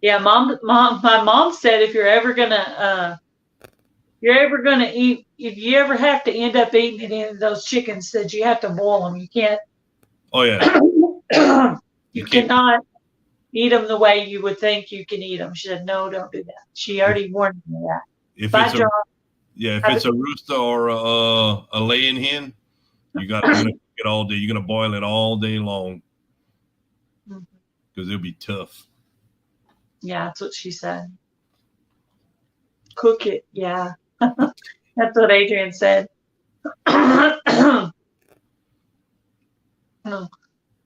Yeah, my mom said if you're ever gonna eat, if you ever have to end up eating any of those chickens, that you have to boil them. You can't. Oh yeah. You cannot eat them the way you would think you can eat them. She said, no, don't do that. She already warned me that. If it's a rooster or a laying hen, you got to cook it all day. You're gonna boil it all day long because it'll be tough. Yeah, that's what she said. Cook it, yeah. That's what Adrian said.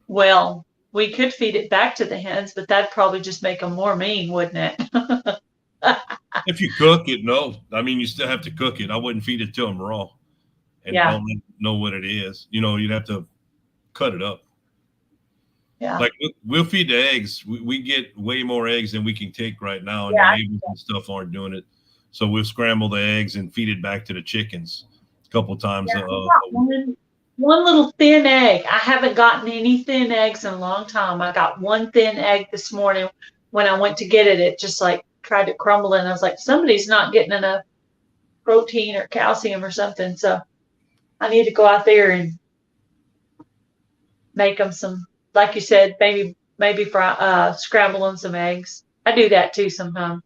Well, we could feed it back to the hens, but that'd probably just make them more mean, wouldn't it? If you cook it, no. I mean, you still have to cook it. I wouldn't feed it to them raw and don't know what it is. You'd have to cut it up. Yeah. Like we'll feed the eggs. We get way more eggs than we can take right now, and the neighbors and stuff aren't doing it. So we'll scramble the eggs and feed it back to the chickens a couple times. one little thin egg. I haven't gotten any thin eggs in a long time. I got one thin egg this morning when I went to get it. It just like tried to crumble, and I was like, somebody's not getting enough protein or calcium or something. So I need to go out there and make them some, like you said, maybe fry, scramble them some eggs. I do that too sometimes.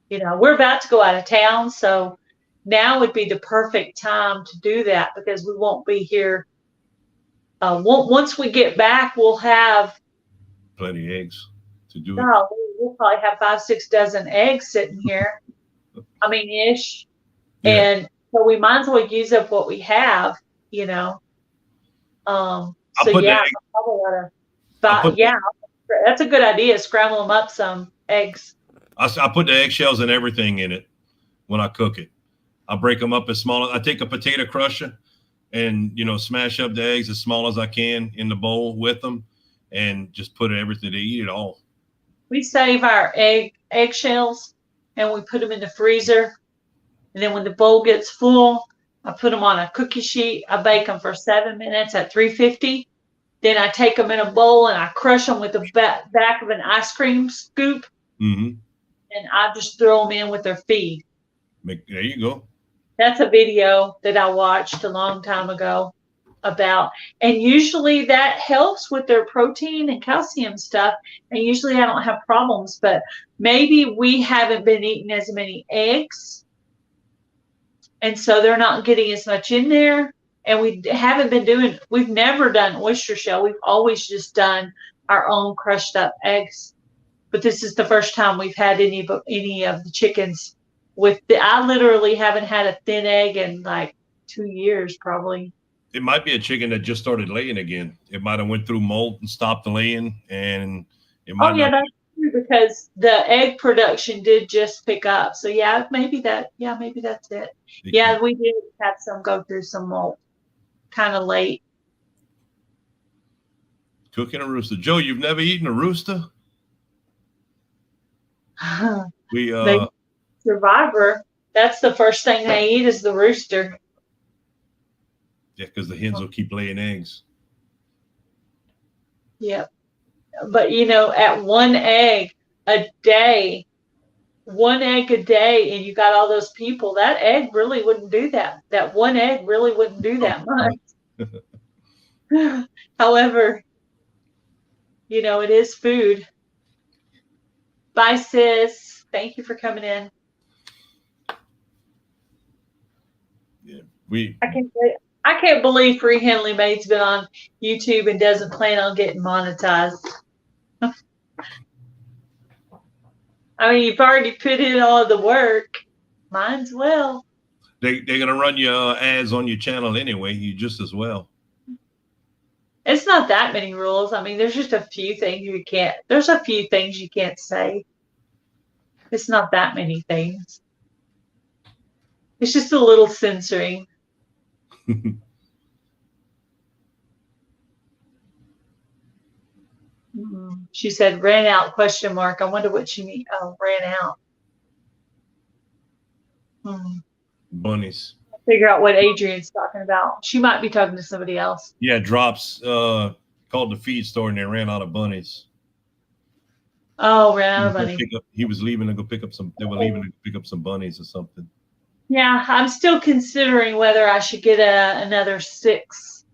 You know, we're about to go out of town, so now would be the perfect time to do that because we won't be here. Once we get back, we'll have Plenty of eggs to do it. no, we'll probably have 5, 6 dozen eggs sitting here. I mean, ish, Yeah. and so we might as well use up what we have. You know, so yeah, probably oughta, but yeah, that's a good idea. Scramble them up some eggs. I put the eggshells and everything in it when I cook it. I break them up as small as I take a potato crusher and, you know, smash up the eggs as small as I can in the bowl with them and just put everything to eat it all. We save our eggshells and we put them in the freezer. And then when the bowl gets full, I put them on a cookie sheet. I bake them for 7 minutes at 350. Then I take them in a bowl and I crush them with the back of an ice cream scoop. Mm-hmm. And I just throw them in with their feed. There you go. That's a video that I watched a long time ago about, and usually that helps with their protein and calcium stuff. And usually I don't have problems, but maybe we haven't been eating as many eggs. And so they're not getting as much in there. And we haven't been we've never done oyster shell. We've always just done our own crushed up eggs. But this is the first time we've had any of the chickens I literally haven't had a thin egg in like 2 years, probably. It might be a chicken that just started laying again. It might have went through molt and stopped laying, and it might. Oh yeah, that's true because the egg production did just pick up. So yeah, maybe that's it. Yeah, we did have some go through some molt, kind of late. Cooking a rooster, Joe. You've never eaten a rooster? Survivor. That's the first thing they eat is the rooster. Yeah, because the hens will keep laying eggs. Yep. But you know, at one egg a day, and you got all those people, that egg really wouldn't do that. That one egg really wouldn't do that much. However, you know, it is food. Bye, sis. Thank you for coming in. Yeah, I can't believe Free Henley Maid's been on YouTube and doesn't plan on getting monetized. I mean, you've already put in all the work. Mine's well. They're gonna run your ads on your channel anyway. You just as well. It's not that many rules. I mean, there's just a few things you can't. There's a few things you can't say. It's not that many things. It's just a little censoring. She said, ran out, ? I wonder what she means. Oh, ran out. Bunnies. Figure out what Adrian's talking about. She might be talking to somebody else. Yeah, Drops called the feed store and they ran out of bunnies. Oh, ran out of bunnies. He was leaving to go pick up some. They were leaving to pick up some bunnies or something. Yeah, I'm still considering whether I should get another 6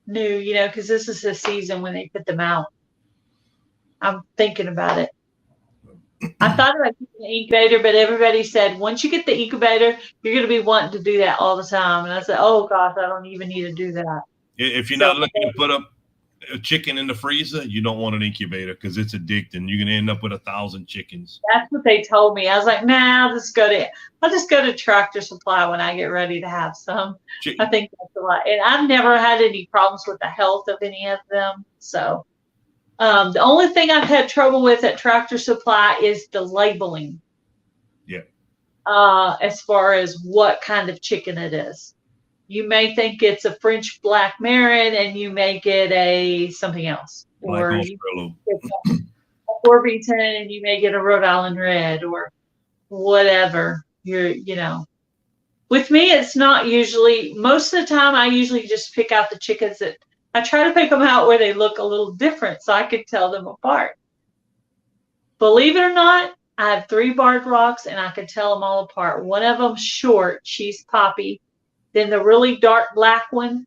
new, you know, because this is the season when they put them out. I'm thinking about it. I thought about getting an incubator, but everybody said once you get the incubator, you're going to be wanting to do that all the time. And I said, oh, gosh, I don't even need to do that. If you're not looking to put up a chicken in the freezer, you don't want an incubator because it's addicting. You're going to end up with 1,000 chickens. That's what they told me. I was like, nah, I'll just go to Tractor Supply when I get ready to have some. I think that's a lot. And I've never had any problems with the health of any of them. So the only thing I've had trouble with at Tractor Supply is the labeling. Yeah. As far as what kind of chicken it is. You may think it's a French black Marin and you may get something else. Or you get a Orpington and you may get a Rhode Island Red or whatever. You know. With me, it's not usually, most of the time, I usually just pick out the chickens that, I try to pick them out where they look a little different so I can tell them apart. Believe it or not, I have 3 barred rocks and I can tell them all apart. One of them short, she's Poppy. Then the really dark black one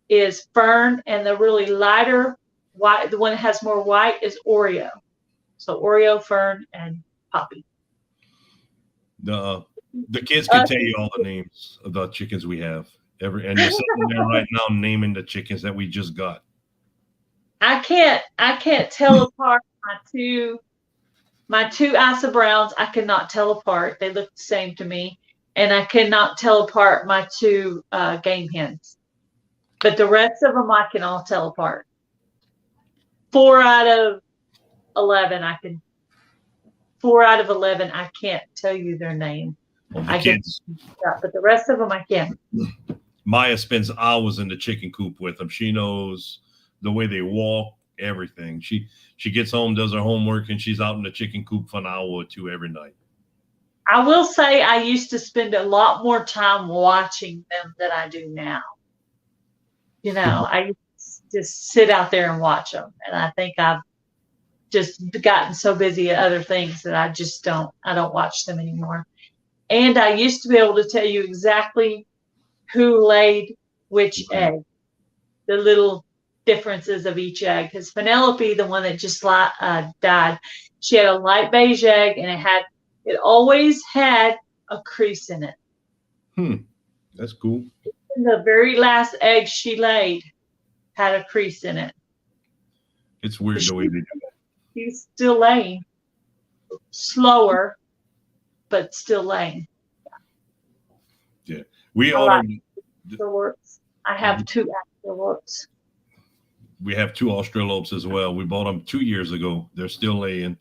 is Fern, and the really lighter white, the one that has more white, is Oreo. So Oreo, Fern, and Poppy. The kids can tell you all the names of the chickens we have. And they're sitting there right now naming the chickens that we just got. I can't tell apart my two Isa Browns. I cannot tell apart. They look the same to me. And I cannot tell apart my 2 game hens. But the rest of them I can all tell apart. 4 out of 11 I can. 4 out of 11 I can't tell you their name. Well, the kids, but the rest of them I can. Maya spends hours in the chicken coop with them. She knows the way they walk, everything. She gets home, does her homework, and she's out in the chicken coop for an hour or 2 every night. I will say I used to spend a lot more time watching them than I do now. You know, I just sit out there and watch them. And I think I've just gotten so busy at other things that I don't watch them anymore. And I used to be able to tell you exactly who laid which egg, the little differences of each egg. Because Penelope, the one that just died, she had a light beige egg, and it always had a crease in it. That's cool. And the very last egg she laid had a crease in it. It's weird the way they do that. She's still laying. Slower, but still laying. Yeah. We ordered. I have 2 Australorps. We have 2 Australorps as well. We bought them 2 years ago. They're still laying.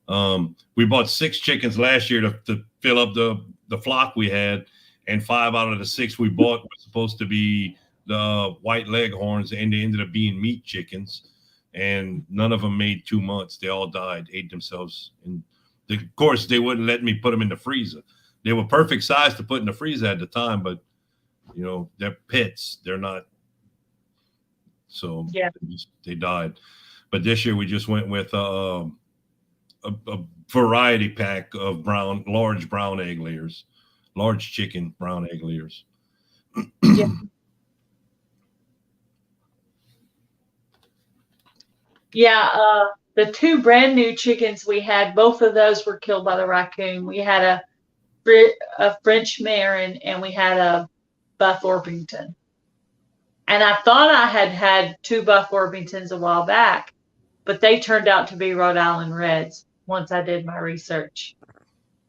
We bought 6 chickens last year to fill up the flock we had, and 5 out of the 6 we bought were supposed to be the white leghorns, and they ended up being meat chickens, and none of them made 2 months. They all died, ate themselves. And of course, they wouldn't let me put them in the freezer. They were perfect size to put in the freezer at the time, but you know, they're pets. They're not. So yeah, they died. But this year we just went with a variety pack of large brown egg layers, large chicken brown egg layers. Yeah. Yeah, the 2 brand new chickens we had, both of those were killed by the raccoon. We had a French Marin, and we had a Buff Orpington. And I thought I had 2 Buff Orpingtons a while back, but they turned out to be Rhode Island Reds once I did my research.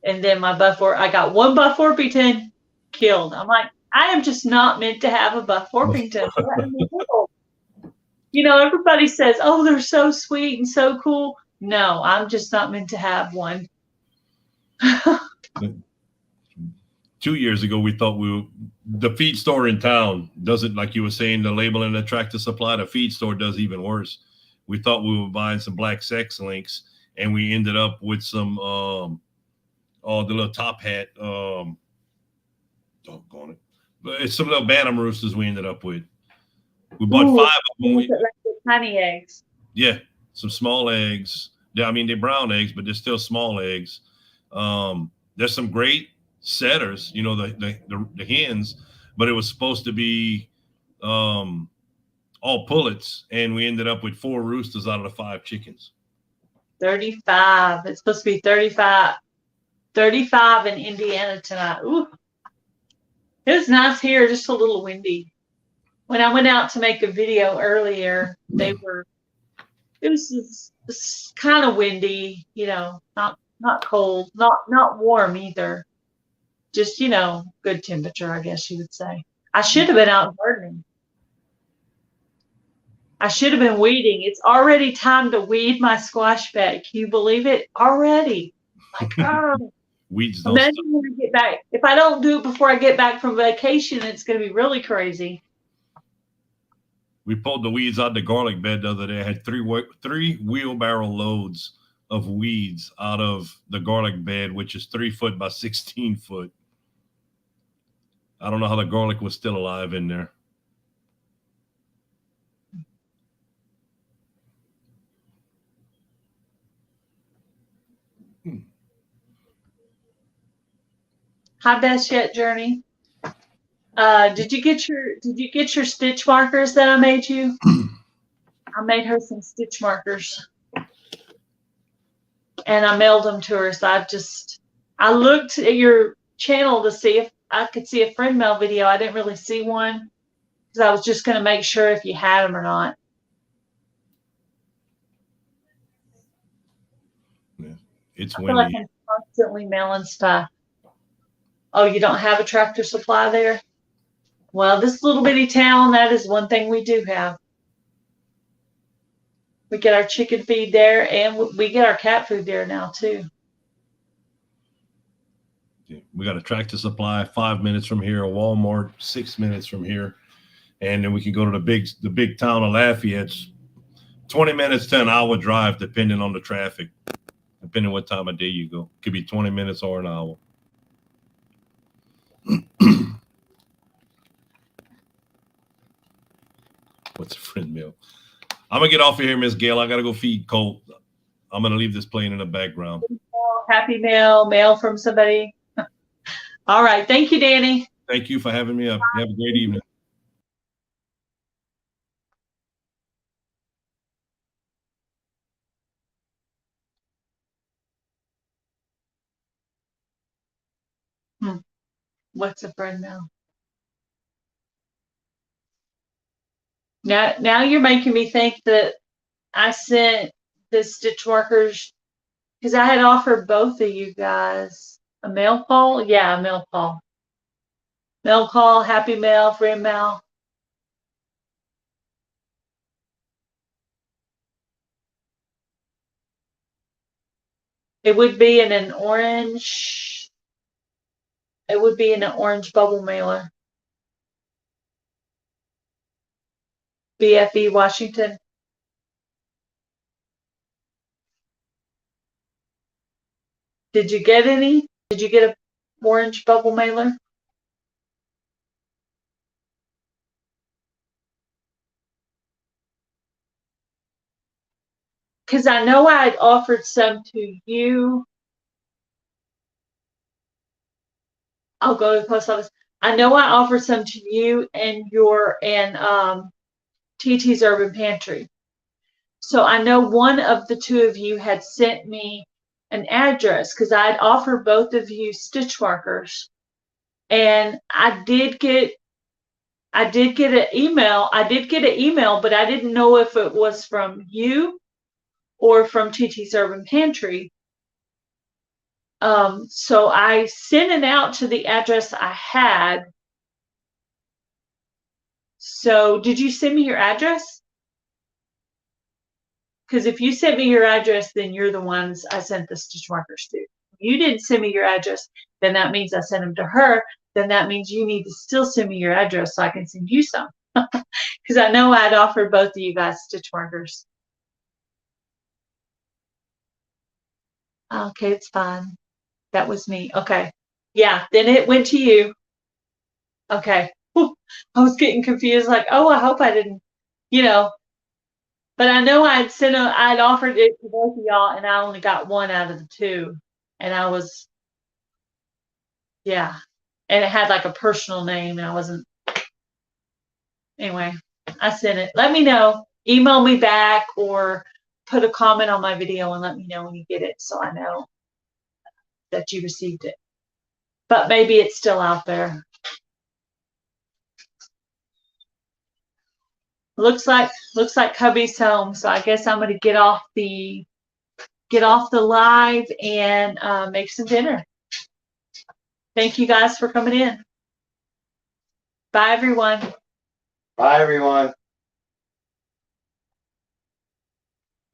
And then I got 1 Buff Orpington killed. I'm like, I am just not meant to have a Buff Orpington. You know, everybody says, oh, they're so sweet and so cool. No, I'm just not meant to have one. 2 years ago, we thought the feed store in town doesn't, like you were saying, the label and the Tractor Supply, the feed store does even worse. We thought we were buying some black sex links, and we ended up with some, the little top hat, doggone it. But it's some little Bantam roosters we ended up with. We bought 5 of them. Like the tiny eggs. Yeah, some small eggs. I mean, they're brown eggs, but they're still small eggs. There's some great setters, you know, the hens, but it was supposed to be all pullets, and we ended up with 4 roosters out of the 5 chickens. 35. It's supposed to be 35. 35 in Indiana tonight. Ooh. It was nice here, just a little windy. When I went out to make a video earlier, it was just kind of windy, you know, not cold, not warm either. Just, you know, good temperature, I guess you would say. I should have been out gardening. I should have been weeding. It's already time to weed my squash bed. Can you believe it? Already. Like, oh. Weeds don't imagine when I get back. If I don't do it before I get back from vacation, it's going to be really crazy. We pulled the weeds out the garlic bed the other day. I had 3 wheelbarrow loads of weeds out of the garlic bed, which is 3 foot by 16 foot. I don't know how the garlic was still alive in there. Hi, Best Yet Journey. Did you get your stitch markers that I made you? I made her some stitch markers, and I mailed them to her. So I looked at your channel to see if I could see a friend mail video. I didn't really see one because I was just going to make sure if you had them or not. Yeah, it's I feel like windy. I'm constantly mailing stuff. Oh, you don't have a Tractor Supply there? Well, this little bitty town, that is one thing we do have. We get our chicken feed there, and we get our cat food there now too. Yeah, we got a Tractor Supply 5 minutes from here, a Walmart 6 minutes from here, and then we can go to the big town of Lafayette's 20 minutes to an hour drive, depending on the traffic, depending what time of day you go. Could be 20 minutes or an hour. What's a friend meal? I'm gonna get off of here, Miss Gail. I gotta go feed Colt. I'm gonna leave this playing in the background. Happy mail from somebody. All right. Thank you, Danny. Thank you for having me up. You have a great evening. What's a friend mail? Now you're making me think that I sent the stitch markers because I had offered both of you guys a mail call. Yeah, a mail call. Mail call, happy mail, friend mail. It would be in an orange. It would be in an orange bubble mailer. BFE Washington. Did you get any? Did you get a orange bubble mailer? Because I know I had offered some to you. I'll go to the post office. I know I offered some to you and TT's Urban Pantry. So I know one of the two of you had sent me an address because I had offered both of you stitch markers, and I did get an email. I did get an email, but I didn't know if it was from you or from TT's Urban Pantry. So I sent it out to the address I had. So did you send me your address? Because if you sent me your address, then you're the ones I sent the stitch markers to. If you didn't send me your address, then that means I sent them to her. Then that means you need to still send me your address so I can send you some. Because I know I'd offered both of you guys stitch markers. Okay, it's fine. That was me. Okay. Yeah, then it went to you. Okay. Whew. I was getting confused, like, oh, I hope I didn't, but I know I'd offered it to both of y'all, and I only got one out of the two. And I was, yeah. And it had like a personal name, and I wasn't, anyway, I sent it. Let me know. Email me back or put a comment on my video and let me know when you get it so I know that you received it. But maybe it's still out there. Looks like hubby's home, so I guess I'm gonna get off the live and make some dinner. Thank you guys for coming in. Bye everyone. Bye everyone.